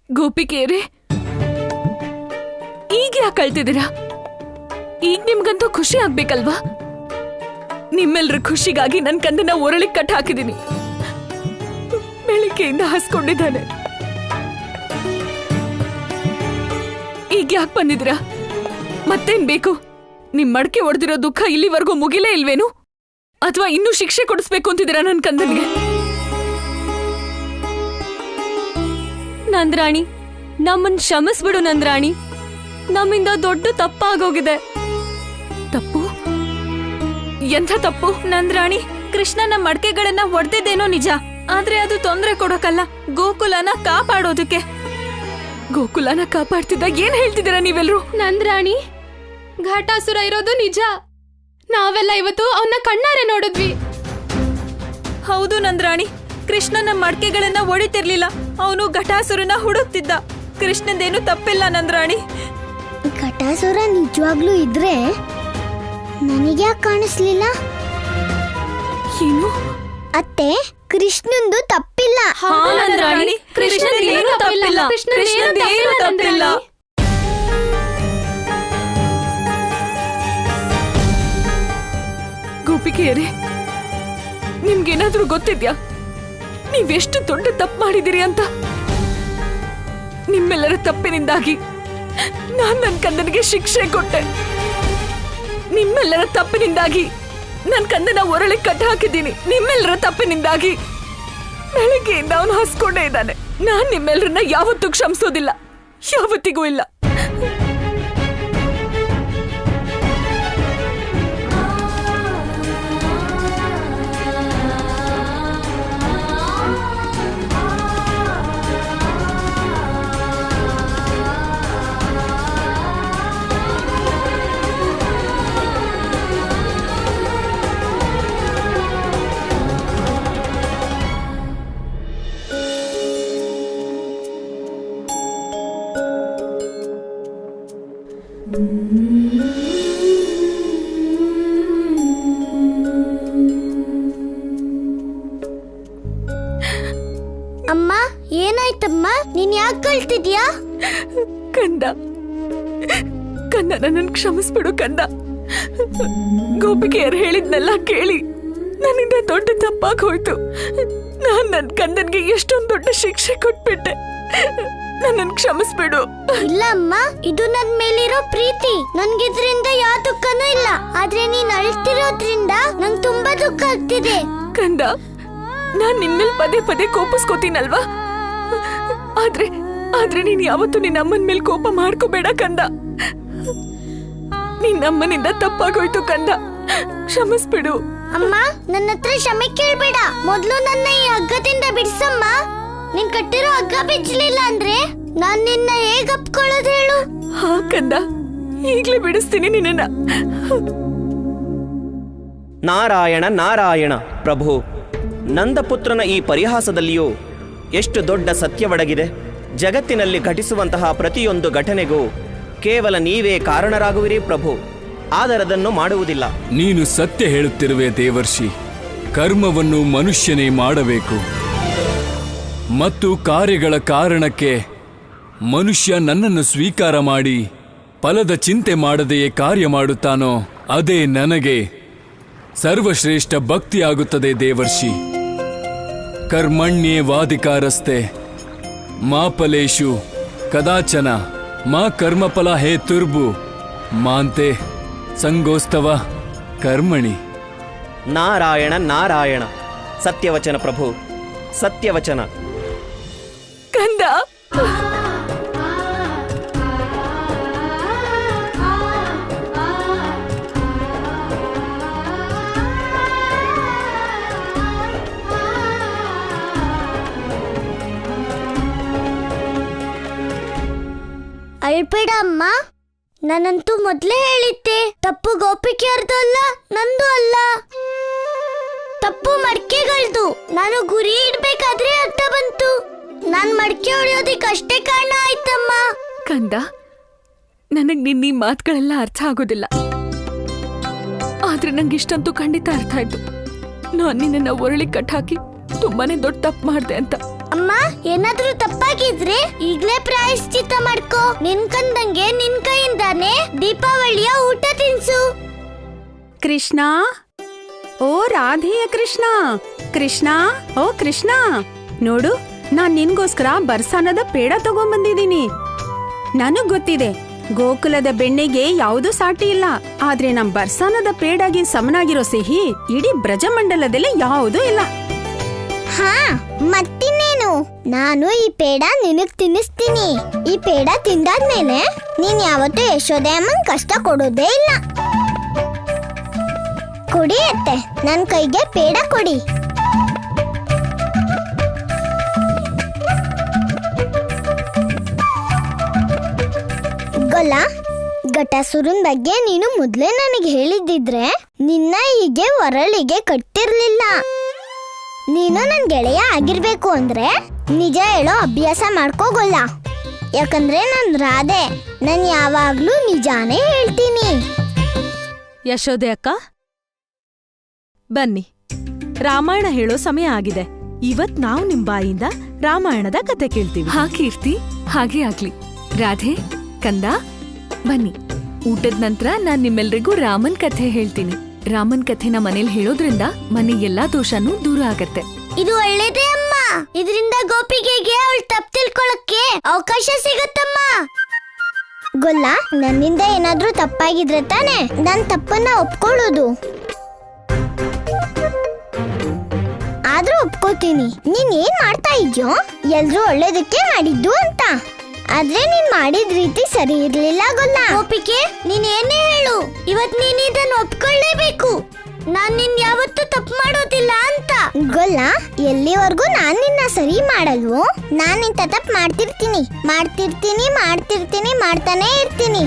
ಗೋಪಿಕೆಯರೇ, ಈಗ ಯಾಕೆ ಅಳ್ತಿದ್ದೀರಾ? ಈಗ ನಿಮ್ಗಂತೂ ಖುಷಿ ಆಗ್ಬೇಕಲ್ವಾ? ನಿಮ್ಮೆಲ್ರ ಖುಷಿಗಾಗಿ ನನ್ ಕಂದನ ಒರಳಿಗೆ ಕಟ್ ಹಾಕಿದೀನಿ. ಬೆಳಿಗ್ಗೆಯಿಂದ ಹಸ್ಕೊಂಡಿದ್ದಾನೆ. ಈಗ ಯಾಕೆ ಬಂದಿದ್ದೀರಾ? ಮತ್ತೇನ್ ಬೇಕು? ನಿಮ್ ಮಡಕೆ ಹೊಡೆದಿರೋ ದುಃಖ ಇಲ್ಲಿವರೆಗೂ ಮುಗಿಲೇ ಇಲ್ವೇನು? ಅಥವಾ ಇನ್ನೂ ಶಿಕ್ಷೆ ಕೊಡಿಸ್ಬೇಕು ಅಂತಿದ್ದೀರಾ ನನ್ ಕಂದನ್ಗೆ? ನಂದ್ರಾಣಿ, ನಮ್ಮನ್ ಕ್ಷಮಿಸ್ಬಿಡು ನಂದ್ರಾಣಿ. ನಮ್ಮಿಂದ ದೊಡ್ಡ ತಪ್ಪಾಗೋಗಿದೆ. ತಪ್ಪು? ಎಂಥ ತಪ್ಪು? ನಂದ್ರಾಣಿ, ಕೃಷ್ಣನ ಮಡಕೆಗಳನ್ನ ಹೊಡೆದಿದ್ದೇನೋ ನಿಜ, ಆದ್ರೆ ಅದು ತೊಂದರೆ ಕೊಡೋಕಲ್ಲ, ಗೋಕುಲನ ಕಾಪಾಡೋದಕ್ಕೆ. ಗೋಕುಲನ ಕಾಪಾಡ್ತಿದ್ದ ಏನ್ ಹೇಳ್ತಿದ್ದೀರಾ ನೀವೆಲ್ರು? ನಂದ್ರಾಣಿ, ಘಾಟಾಸುರ ಇರೋದು ನಿಜ. ನಾವೆಲ್ಲ ಇವತ್ತು ಅವನ್ನ ಕಣ್ಣಾರೆ ನೋಡಿದ್ವಿ. ಹೌದು ನಂದ್ರಾಣಿ, ಕೃಷ್ಣನ ಮಡಕೆಗಳನ್ನ ಹೊಡಿತಿರ್ಲಿಲ್ಲ, ಅವನು ಘಟಾಸುರನ ಹುಡುಕ್ತಿದ್ದ. ಕೃಷ್ಣಂದೇನು ತಪ್ಪಿಲ್ಲ ನಂದ್ರಾಣಿ. ಘಟಾಸುರ ನಿಜವಾಗ್ಲೂ ಇದ್ರೆ ನನಗ್ಯಾಕೆ ಕಾಣಿಸ್ಲಿಲ್ಲ? ಏನು? ಅತ್ತೆ, ಕೃಷ್ಣಂದು ತಪ್ಪಿಲ್ಲ. ಹಾ ನಂದ್ರಾಣಿ, ಕೃಷ್ಣಂದೇನು ತಪ್ಪಿಲ್ಲ. ಕೃಷ್ಣಂದೇನು ತಪ್ಪಿಲ್ಲ. ಗೋಪಿಕೆಯರೇ, ನಿಮ್ಗೇನಾದ್ರೂ ಗೊತ್ತಿದ್ಯಾ ನೀವೆಷ್ಟು ದೊಡ್ಡ ತಪ್ಪು ಮಾಡಿದಿರಿ ಅಂತ? ನಿಮ್ಮೆಲ್ಲರ ತಪ್ಪಿನಿಂದಾಗಿ ನಾನ್ ನನ್ ಕಂದನಿಗೆ ಶಿಕ್ಷೆ ಕೊಟ್ಟೆ. ನಿಮ್ಮೆಲ್ಲರ ತಪ್ಪಿನಿಂದಾಗಿ ನನ್ ಕಂದನ ಒರಳಿಗೆ ಕಟ್ಟ ಹಾಕಿದ್ದೀನಿ. ನಿಮ್ಮೆಲ್ಲರ ತಪ್ಪಿನಿಂದಾಗಿ ಬೆಳಗ್ಗೆಯಿಂದ ಅವನು ಹಸ್ಕೊಂಡೇ ಇದ್ದಾನೆ. ನಾನ್ ನಿಮ್ಮೆಲ್ಲರನ್ನ ಯಾವತ್ತೂ ಕ್ಷಮಿಸೋದಿಲ್ಲ, ಯಾವತ್ತಿಗೂ ಇಲ್ಲ. ಅಮ್ಮ, ಏನಾಯ್ತಮ್ಮ? ನೀನ್ ಯಾಕೆ ಕಳ್ತಿದ್ಯಾ? ಕಂದ, ಕಂದ, ನನ್ನನ್ನು ಕ್ಷಮಿಸ್ಬಿಡು ಕಂದ. ಗೋಪಿಕೆಯರು ಹೇಳಿದ್ನೆಲ್ಲ ಕೇಳಿ ನನ್ನಿಂದ ದೊಡ್ಡ ತಪ್ಪಾಗಿ ಹೋಯ್ತು. ನಾನ್ ನನ್ ಕಂದನ್ಗೆ ಎಷ್ಟೊಂದು ದೊಡ್ಡ ಶಿಕ್ಷೆ ಕೊಟ್ಬಿಟ್ಟೆ. ನನ್ನನ್ನು ಕ್ಷಮಿಸ್ಬಿಡು. ಇಲ್ಲ ಅಮ್ಮ, ಇದು ನನ್ ಮೇಲಿರೋ ಪ್ರೀತಿ. ನನ್ಗಿದ್ರಿಂದ ಯಾವ ದುಃಖನೂ ಇಲ್ಲ. ಆದ್ರೆ ನೀನ್ ಅಳ್ತಿರೋದ್ರಿಂದ ನಂಗ್ ತುಂಬಾ ದುಃಖ ಆಗ್ತಿದೆ. ಕಂದ, ನಾನ್ ನಿನ್ಮೇಲ್ ಪದೇ ಪದೇ ಕೋಪಿಸ್ಕೋತೀನಲ್ವಾ? ಆದ್ರೆ ನೀನ್ ಯಾವತ್ತೂ ನಿನ್ನ ಅಮ್ಮನ ಮೇಲೆ ಕೋಪ ಮಾಡ್ಕೋಬೇಡ ಕಂದ. ನಿನ್ನಮ್ಮನಿಂದ ತಪ್ಪಾಗೋಯ್ತು ಕಂದ, ಕ್ಷಮಿಸ್ಬಿಡು. ಅಮ್ಮ, ನನ್ನ ಹತ್ರ ಕ್ಷಮೆ ಕೇಳ್ಬೇಡ. ಮೊದ್ಲು ನನ್ನ ಈ ಹಗ್ಗದಿಂದ ಬಿಡ್ಸಮ್ಮ. ನೀನ್ ಕಟ್ಟಿರೋ ಹಗ್ಗ ಬಿಚ್ಚಲಿಲ್ಲ ಅಂದ್ರೆ ನಾನ್ ನಿನ್ನ ಹೇಗ್ ಅಪ್ಕೊಳ್ಳೋದು ಹೇಳು? ಹಾ ಕಂದ, ಈಗ್ಲೇ ಬಿಡಿಸ್ತೀನಿ ನಿನ್ನ. ನಾರಾಯಣ ನಾರಾಯಣ ಪ್ರಭು, ನಂದಪುತ್ರನ ಈ ಪರಿಹಾಸದಲ್ಲಿಯೂ ಎಷ್ಟು ದೊಡ್ಡ ಸತ್ಯವಡಗಿದೆ. ಜಗತ್ತಿನಲ್ಲಿ ಘಟಿಸುವಂತಹ ಪ್ರತಿಯೊಂದು ಘಟನೆಗೂ ಕೇವಲ ನೀವೇ ಕಾರಣರಾಗುವಿರಿ ಪ್ರಭು, ಆದರದನ್ನು ಮಾಡುವುದಿಲ್ಲ. ನೀನು ಸತ್ಯ ಹೇಳುತ್ತಿರುವೆ ದೇವರ್ಷಿ. ಕರ್ಮವನ್ನು ಮನುಷ್ಯನೇ ಮಾಡಬೇಕು ಮತ್ತು ಕಾರ್ಯಗಳ ಕಾರಣಕ್ಕೆ ಮನುಷ್ಯ ನನ್ನನ್ನು ಸ್ವೀಕಾರ ಮಾಡಿ ಫಲದ ಚಿಂತೆ ಮಾಡದೆಯೇ ಕಾರ್ಯ ಮಾಡುತ್ತಾನೋ ಅದೇ ನನಗೆ ಸರ್ವಶ್ರೇಷ್ಠ ಭಕ್ತಿಯಾಗುತ್ತದೆ ದೇವರ್ಷಿ. ಕರ್ಮಣ್ಯೇ ವಾಧಿಕಾರಸ್ತೆ ಮಾ ಫಲೇಷು ಕದಾಚನ ಮಾ ಕರ್ಮಫಲ ಹೇ ತುರ್ಬು ಮಾಂತೆ ಸಂಗೋಸ್ತವ ಕರ್ಮಣಿ. ನಾರಾಯಣ ನಾರಾಯಣ, ಸತ್ಯವಚನ ಪ್ರಭು, ಸತ್ಯವಚನ. ಕಂದ, ಅಳ್ಬೇಡ ಅಮ್ಮ. ನಾನಂತೂ ಮೊದ್ಲೇ ಹೇಳಿದ್ದೆ, ತಪ್ಪು ಗೋಪಿಕೆಯರ್ದು ಅಲ್ಲ, ನಂದು ಅಲ್ಲ. ತಪ್ಪು ಮಡ್ಕೆಗಳ್ದು. ನಾನು ಗುರಿ ಇಡ್ಬೇಕಾದ್ರೆ ಅರ್ಥ ಬಂತು. ನಾನ್ ಮಡ್ಕೆ ಹೊಡೆಯೋದಿಕ್ ಅಷ್ಟೇ ಕಾರಣ ಆಯ್ತಮ್ಮ. ಕಂದ, ನನಗ್ ನಿನ್ನ ಈ ಮಾತುಗಳೆಲ್ಲ ಅರ್ಥ ಆಗೋದಿಲ್ಲ. ಆದ್ರೆ ನಂಗೆ ಇಷ್ಟಂತೂ ಖಂಡಿತ ಅರ್ಥ ಆಯ್ತು. ನಾನು ನಿನ್ನ ಒರಳಿ ಕಟ್ಟಾಕಿ ತುಂಬಾನೇ ದೊಡ್ಡ ತಪ್ಪು ಮಾಡ್ದೆ ಅಂತ. ಅಮ್ಮ, ಏನಾದ್ರೂ ತಪ್ಪಾಗಿದ್ರೆ ಈಗ್ಲೇ ಪ್ರಾಯಶ್ಚಿತ್ತ ಮಾಡ್ಕೋ. ನಿನ್ ಕಂದಂಗೆ ನಿನ್ ಕೈಯಿಂದಾನೆ ದೀಪಾವಳಿಯ ಊಟ ತಿನ್ಸು. ಕೃಷ್ಣ, ಓ ರಾಧೆಯ ಕೃಷ್ಣ, ಕೃಷ್ಣ, ಓ ಕೃಷ್ಣ, ನೋಡು, ನಾನ್ ನಿನ್ಗೋಸ್ಕರ ಬರ್ಸಾನದ ಪೇಡ ತಗೊಂಡ್ಬಂದಿದ್ದೀನಿ. ನನಗ್ ಗೊತ್ತಿದೆ, ಗೋಕುಲದ ಬೆಣ್ಣೆಗೆ ಯಾವುದು ಸಾಟಿ ಇಲ್ಲ. ಆದ್ರೆ ನಮ್ ಬರ್ಸಾನದ ಪೇಡಾಗಿ ಸಮನಾಗಿರೋ ಸಿಹಿ ಇಡೀ ಬ್ರಜಮಂಡಲದಲ್ಲಿ ಯಾವುದೂ ಇಲ್ಲ. ಹಾ, ಮತ್ತಿನ್ನೇನು, ನಾನು ಈ ಪೇಡ ನಿನಗ್ ತಿನ್ನಿಸ್ತೀನಿ. ಈ ಪೇಡ ತಿಂದಾದ್ಮೇಲೆ ನೀನ್ ಯಾವತ್ತೂ ಯಶೋದೆ ಅಮ್ಮನ್ ಕಷ್ಟ ಕೊಡೋದೇ ಇಲ್ಲ. ಕೊಡಿ ಅತ್ತೆ, ನನ್ ಕೈಗೆ ಪೇಡ ಕೊಡಿ. ಗೊಲ್ಲ, ಘಟಾಸುರನ್ ಬಗ್ಗೆ ನೀನು ಮೊದ್ಲೇ ನನಗೆ ಹೇಳಿದ್ದಿದ್ರೆ ನಿನ್ನ ಹೀಗೆ ಒರಳಿಗೆ ಕಟ್ಟಿರ್ಲಿಲ್ಲ. ನೀನು ನನ್ ಗೆಳೆಯ ಆಗಿರ್ಬೇಕು ಅಂದ್ರೆ ನಿಜ ಹೇಳೋ ಅಭ್ಯಾಸ ಮಾಡ್ಕೋಗೊಲ್ಲ. ಯಾಕಂದ್ರೆ ನಾನ್ ರಾಧೆ, ನಾನ್ ಯಾವಾಗ್ಲೂ ನಿಜಾನೇ ಹೇಳ್ತೀನಿ. ಯಶೋದೆ ಅಕ್ಕ, ಬನ್ನಿ, ರಾಮಾಯಣ ಹೇಳೋ ಸಮಯ ಆಗಿದೆ. ಇವತ್ ನಾವು ನಿಮ್ ಬಾಯಿಂದ ರಾಮಾಯಣದ ಕತೆ ಕೇಳ್ತೀವಿ. ಹಾ ಕೀರ್ತಿ, ಹಾಗೆ ಆಗ್ಲಿ. ರಾಧೆ, ಕಂದ, ಬನ್ನಿ. ಊಟದ ನಂತರ ನಾನ್ ನಿಮ್ಮೆಲ್ರಿಗೂ ರಾಮನ್ ಕಥೆ ಹೇಳ್ತೀನಿ. ರಾಮನ್ ಕಥೆನ ಮನೇಲಿ ಹೇಳೋದ್ರಿಂದ ಮನೆ ಎಲ್ಲಾ ದೋಷನೂ ದೂರ ಆಗತ್ತೆ. ಇದು ಒಳ್ಳೇದೇ ಅಮ್ಮ. ಇದರಿಂದ ಗೋಪಿಗೆಗೆ ಅವಳು ತಪ್ಪು ತಿಳ್ಕೊಳಕ್ಕೆ ಅವಕಾಶ ಸಿಗತ್ತಮ್ಮ. ಗೊಲ್ಲ, ನನ್ನಿಂದ ಏನಾದ್ರೂ ತಪ್ಪಾಗಿದ್ರೆ ತಾನೆ ನಾನ್ ತಪ್ಪನ್ನ ಒಪ್ಕೊಳ್ಳೋದು. ಆದ್ರೂ ಒಪ್ಕೋತೀನಿ, ನೀನ್ ಏನ್ ಮಾಡ್ತಾ ಇದ್ಯೋ ಎಲ್ರೂ ಒಳ್ಳೇದಕ್ಕೆ ಮಾಡಿದ್ದು ಅಂತ. ಆದ್ರೆ ನೀನ್ ಮಾಡಿದ ರೀತಿ ಸರಿ ಇರ್ಲಿಲ್ಲ ಗೊಲ್ಲ. ಗೋಪಿಕೆ, ನೀನ್ ಏನೇ ಹೇಳು, ಇವತ್ ನೀನ್ ಇದನ್ನ ಒಪ್ಕೊಳ್ಳೇಬೇಕು. ನಾನ್ ನಿನ್ ಯಾವತ್ತೂ ತಪ್ಪು ಮಾಡೋದಿಲ್ಲ ಅಂತ. ಗೊಲ್ಲ, ಎಲ್ಲಿವರೆಗೂ ನಾನ್ ನಿನ್ನ ಸರಿ ಮಾಡಲ್ವೋ ನಾನ್ ಇಂತ ತಪ್ಪು ಮಾಡ್ತಿರ್ತೀನಿ, ಮಾಡ್ತಾನೇ ಇರ್ತೀನಿ.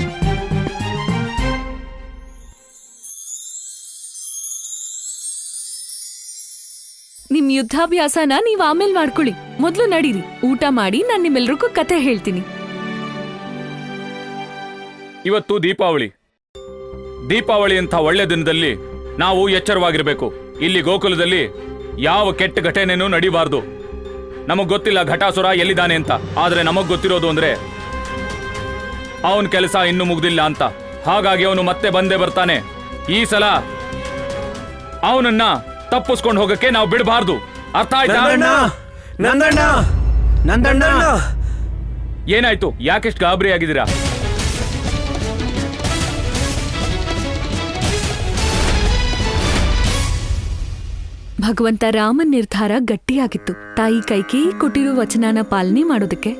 ನಿಮ್ ಯುದ್ಧಾಭ್ಯಾಸನ ನೀವ್ ಆಮೇಲೆ ಮಾಡ್ಕೊಳ್ಳಿ. ಮೊದ್ಲು ನಡೀರಿ, ಊಟ ಮಾಡಿ ನಾನ್ ನಿಮ್ಮೆಲ್ರಿಗೂ ಕತೆ ಹೇಳ್ತೀನಿ. ಇವತ್ತು ದೀಪಾವಳಿ ಅಂತ ಒಳ್ಳೆ ದಿನದಲ್ಲಿ ನಾವು ಎಚ್ಚರವಾಗಿರ್ಬೇಕು. ಇಲ್ಲಿ ಗೋಕುಲದಲ್ಲಿ ಯಾವ ಕೆಟ್ಟ ಘಟನೆನೂ ನಡೀಬಾರ್ದು. ನಮಗ್ ಗೊತ್ತಿಲ್ಲ ಘಟಾಸುರ ಎಲ್ಲಿದ್ದಾನೆ ಅಂತ, ಆದ್ರೆ ನಮಗ್ ಗೊತ್ತಿರೋದು ಅಂದ್ರೆ ಅವನ್ ಕೆಲಸ ಇನ್ನೂ ಮುಗ್ದಿಲ್ಲ ಅಂತ. ಹಾಗಾಗಿ ಅವನು ಮತ್ತೆ ಬಂದೇ ಬರ್ತಾನೆ. ಈ ಸಲ ಅವನನ್ನ ತಪ್ಪಿಸ್ಕೊಂಡು ಹೋಗಕ್ಕೆ ನಾವು ಬಿಡಬಾರ್ದು. ಅರ್ಥ ಆಯ್ತಾ? ನಂದಣ್ಣ, ಏನಾಯ್ತು? ಯಾಕೆಷ್ಟು ಗಾಬರಿ ಆಗಿದ್ದೀರಾ? ಭಗವಂತ ರಾಮನ್ ನಿರ್ಧಾರ ಗಟ್ಟಿಯಾಗಿತ್ತು. ತಾಯಿ ಕೈಕೇಯಿ ಕೊಟ್ಟಿರೋ ವಚನನ ಪಾಲನೆ ಮಾಡೋದಕ್ಕೆ.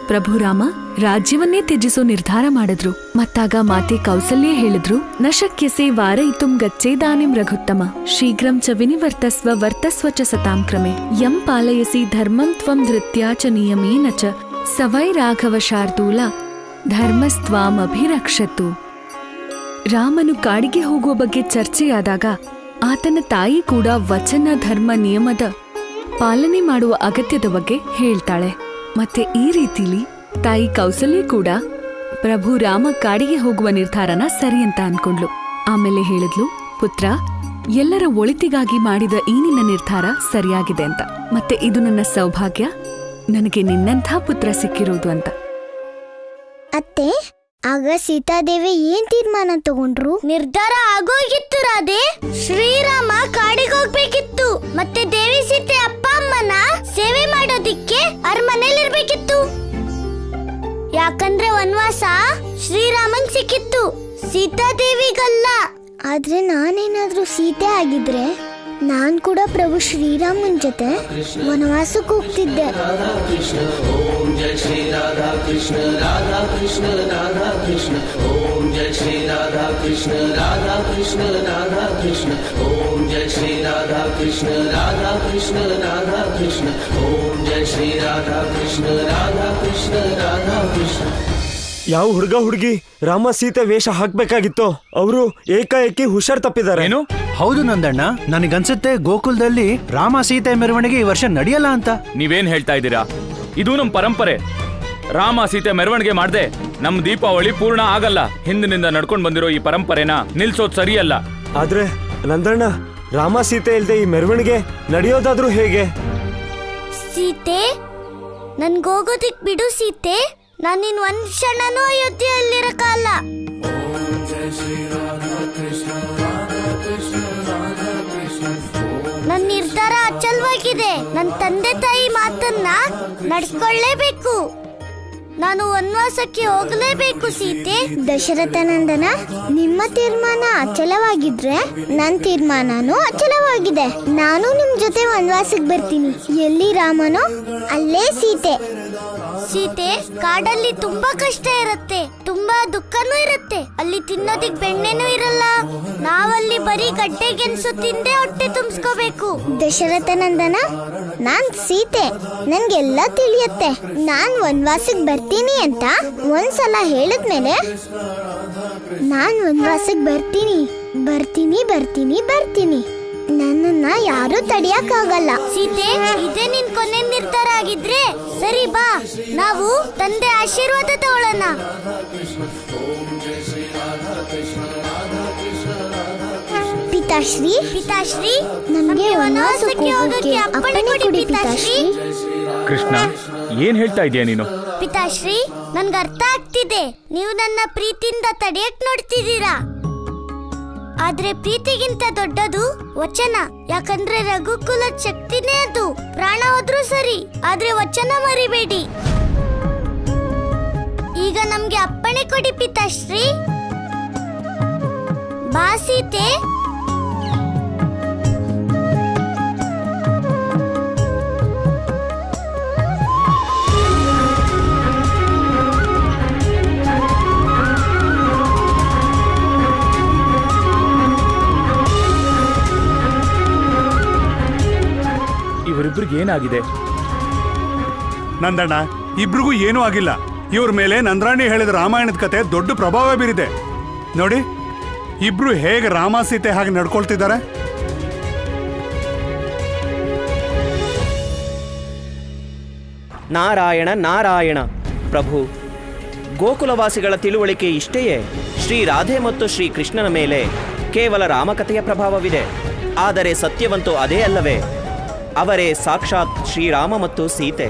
ಪ್ರಭು ರಾಮ ರಾಜ್ಯವನ್ನೇ ತ್ಯಜಿಸೋ ನಿರ್ಧಾರ ಮಾಡಿದ್ರು. ಮತ್ತಾಗ ಮಾತೆ ಕೌಸಲ್ಯ ಹೇಳಿದ್ರು, ನ ಶಕ್ಯಸೆ ವಾರಯಿತುಂ ಗಚ್ಚೇದಾನಿಂ ರಘುತ್ತಮ ಶೀಘ್ರಂ ಚ ವಿನಿವರ್ತಸ್ವ ವರ್ತಸ್ವ ಚ ಸತಾಂ ಕ್ರಮೆ ಯಂ ಪಾಲಯಸಿ ಧರ್ಮಂ ತ್ವಂ ಧೃತ್ಯಾ ಚ ನಿಯಮೇನ ಚ ಸವೈ ರಾಘವ ಶಾರ್ದೂಲ ಧರ್ಮಸ್ತ್ವಾಮಭಿರಕ್ಷತು. ರಾಮನು ಕಾಡಿಗೆ ಹೋಗುವ ಬಗ್ಗೆ ಚರ್ಚೆಯಾದಾಗ ಆತನ ತಾಯಿ ಕೂಡ ವಚನ ಧರ್ಮ ನಿಯಮದ ಪಾಲನೆ ಮಾಡುವ ಅಗತ್ಯದ ಬಗ್ಗೆ ಹೇಳ್ತಾಳೆ. ಮತ್ತೆ ಈ ರೀತಿಲಿ ತಾಯಿ ಕೌಸಲ್ಯ ಕೂಡ ಪ್ರಭು ರಾಮ ಕಾಡಿಗೆ ಹೋಗುವ ನಿರ್ಧಾರನ ಸರಿ ಅಂತ ಅನ್ಕೊಂಡ್ಲು. ಆಮೇಲೆ ಹೇಳಿದ್ಲು, ಪುತ್ರ, ಎಲ್ಲರ ಒಳಿತಿಗಾಗಿ ಮಾಡಿದ ಈ ನಿನ್ನ ನಿರ್ಧಾರ ಸರಿಯಾಗಿದೆ ಅಂತ. ಮತ್ತೆ ಇದು ನನ್ನ ಸೌಭಾಗ್ಯ, ನನಗೆ ನಿನ್ನಂಥ ಪುತ್ರ ಸಿಕ್ಕಿರೋದು ಅಂತ. ಅತ್ತೆ, ಆಗ ಸೀತಾದೇವಿ ಏನ್ ತೀರ್ಮಾನ ತಗೊಂಡ್ರು? ನಿರ್ಧಾರ ಆಗೋಗಿತ್ತು ರಾಧೆ. ಶ್ರೀರಾಮ ಕಾಡಿಗೆ ಹೋಗ್ಬೇಕಿತ್ತು, ಮತ್ತೆ ದೇವಿ ಸೀತೆ ಅಪ್ಪ ಅಮ್ಮನ ಸೇವೆ ಮಾಡೋದಿಕ್ಕೆ ಅರಮನೆಯಲ್ಲಿರ್ಬೇಕಿತ್ತು. ಯಾಕಂದ್ರೆ ವನವಾಸ ಶ್ರೀರಾಮನ್ ಸಿಕ್ಕಿತ್ತು, ಸೀತಾದೇವಿಗಲ್ಲ. ಆದ್ರೆ ನಾನೇನಾದ್ರೂ ಸೀತೆ ಆಗಿದ್ರೆ ನಾನ್ ಕೂಡ ಪ್ರಭು ಶ್ರೀರಾಮನ್ ಜೊತೆ ವನವಾಸಕ್ಕೆ ಹೋಗ್ತಿದ್ದೆ. ಯಾವ ಹುಡುಗ ಹುಡುಗಿ ರಾಮ ಸೀತೆ ವೇಷ ಹಾಕ್ಬೇಕಾಗಿತ್ತು, ಅವರು ಏಕಾಏಕಿ ಹುಷಾರ್ ತಪ್ಪಿದ್ದಾರೆ. ಏನು? ಹೌದು ನಂದಣ್ಣ, ನನಗನ್ಸುತ್ತೆ ಗೋಕುಲದಲ್ಲಿ ರಾಮ ಸೀತೆ ಮೆರವಣಿಗೆ ಈ ವರ್ಷ ನಡೆಯಲ್ಲ ಅಂತ. ನೀವೇನ್ ಹೇಳ್ತಾ ಇದ್ದೀರಾ? ಇದು ನಮ್ ಪರಂಪರೆ. ರಾಮ ಸೀತೆ ಮೆರವಣಿಗೆ ಮಾಡ್ದೆ ನಮ್ ದೀಪಾವಳಿ ಪೂರ್ಣ ಆಗಲ್ಲ. ಹಿಂದಿನಿಂದ ನಡ್ಕೊಂಡ್ ಬಂದಿರೋ ಈ ಪರಂಪರೆನ ನಿಲ್ಸೋದ್ ಸರಿಯಲ್ಲ. ಆದ್ರೆ ನಂದಣ್ಣ, ರಾಮ ಸೀತೆ ಇಲ್ದೆ ಈ ಮೆರವಣಿಗೆ ನಡೆಯೋದಾದ್ರೂ ಹೇಗೆ? ಸೀತೆ, ನನ್ಗೋಗೋದಿಕ್ ಬಿಡು ಸೀತೆ. ನಾನಿನ್ ಒಂದ್ ಕ್ಷಣನೂ ಅಯೋಧ್ಯೆಯಲ್ಲಿರಕ್ಕಾಗಲ್ಲ. ನನ್ನ ನಿರ್ಧಾರ ಅಚಲವಾಗಿದೆ. ನನ್ನ ತಂದೆ ತಾಯಿ ಮಾತನ್ನ ನಡ್ಸ್ಕೊಳ್ಳೇಬೇಕು. ನಾನು ವನವಾಸಕ್ಕೆ ಹೋಗಲೇಬೇಕು ಸೀತೆ. ದಶರಥ ನಂದನ, ನಿಮ್ಮ ತೀರ್ಮಾನ ಅಚಲವಾಗಿದ್ರೆ ನನ್ನ ತೀರ್ಮಾನನೂ ಅಚಲವಾಗಿದೆ. ನಾನು ನಿಮ್ ಜೊತೆ ವನವಾಸಕ್ಕೆ ಬರ್ತೀನಿ. ಎಲ್ಲಿ ರಾಮನೋ ಅಲ್ಲೇ ಸೀತೆ. ಸೀತೆ, ಕಾಡಲ್ಲಿ ತುಂಬಾ ಕಷ್ಟ ಇರುತ್ತೆ, ತುಂಬಾ ದುಃಖನೂ ಇರುತ್ತೆ. ಅಲ್ಲಿ ತಿನ್ನೋದಿಕ್ ಬೆಣ್ಣೆನೂ ಇರಲ್ಲ. ನಾವಲ್ಲಿ ಬರೀ ಗಡ್ಡೆ ಗೆಣಸು ತಿಂದೆ ಹೊಟ್ಟೆ ತುಂಬಿಸ್ಕೋಬೇಕು. ದಶರಥ ನಂದನ, ನಾನ್ ಸೀತೆ, ನನ್ಗೆಲ್ಲ ತಿಳಿಯುತ್ತೆ. ನಾನ್ ವನವಾಸಕ್ಕೆ ಬರ್ತೀನಿ ಅಂತ ಒಂದ್ಸಲ ಹೇಳಿದ್ಮೇಲೆ ನಾನ್ ವನವಾಸಕ್ಕೆ ಬರ್ತೀನಿ ಬರ್ತೀನಿ ಬರ್ತೀನಿ ಬರ್ತೀನಿ. ನನ್ನನ್ನ ಯಾರು ತಡಿಯಕ್ಕಾಗಲ್ಲ. ಸೀತೆ, ಇದೇ ನಿನ್ ಕೊನೆ ನಿರ್ಧಾರ ಆಗಿದ್ರೆ ಸರಿ, ಬಾ, ನಾವು ತಂದೆ ಆಶೀರ್ವಾದ ತಗೊಳ್ಳೋಣ. ಪಿತಾಶ್ರೀ, ಪಿತಾಶ್ರೀ, ನಮಗೆ ವನವಾಸಕ್ಕೆ ಹೋಗಕ್ಕೆ ಅಪ್ಪಣೆ ಕೊಡಿ ಪಿತಾಶ್ರೀ. ಕೃಷ್ಣ, ಏನ್ ಹೇಳ್ತಾ ಇದೀಯ ನೀನು? ಪಿತಾಶ್ರೀ, ನನ್ಗೆ ಅರ್ಥ ಆಗ್ತಿದೆ. ನೀವು ನನ್ನ ಪ್ರೀತಿಯಿಂದ ತಡೆಯಕ್ ನೋಡ್ತಿದ್ದೀರಾ. ಆದ್ರೆ ಪ್ರೀತಿಗಿಂತ ದೊಡ್ಡದು ವಚನ. ಯಾಕಂದ್ರೆ ರಘುಕುಲದ ಶಕ್ತಿನೇ ಅದು. ಪ್ರಾಣ ಹೋದ್ರೂ ಸರಿ, ಆದ್ರೆ ವಚನ ಮರಿಬೇಡಿ. ಈಗ ನಮ್ಗೆ ಅಪ್ಪಣೆ ಕೊಡಿ ಪಿತಾಶ್ರೀ. ಬಾ ಸೀತೆ. ಇವರಿಬ್ರಿಗೆ ಏನಾಗಿದೆ? ನಂದಣ್ಣ, ಇಬ್ರಿಗೂ ಏನೂ ಆಗಿಲ್ಲ. ಇವ್ರ ಮೇಲೆ ನಂದ್ರಾಣಿ ಹೇಳಿದ ರಾಮಾಯಣದ ಕತೆ ದೊಡ್ಡ ಪ್ರಭಾವ ಬೀರಿದೆ. ನೋಡಿ, ಇಬ್ರು ಹೇಗೆ ರಾಮ ಸೀತೆ ಹಾಗೆ ನಡ್ಕೊಳ್ತಿದ್ದಾರೆ. ನಾರಾಯಣ ನಾರಾಯಣ. ಪ್ರಭು, ಗೋಕುಲವಾಸಿಗಳ ತಿಳುವಳಿಕೆ ಇಷ್ಟೆಯೇ. ಶ್ರೀ ರಾಧೆ ಮತ್ತು ಶ್ರೀ ಕೃಷ್ಣನ ಮೇಲೆ ಕೇವಲ ರಾಮಕಥೆಯ ಪ್ರಭಾವವಿದೆ. ಆದರೆ ಸತ್ಯವಂತೂ ಅದೇ ಅಲ್ಲವೇ? ಅವರೇ ಸಾಕ್ಷಾತ್ ಶ್ರೀರಾಮ ಮತ್ತು ಸೀತೆ.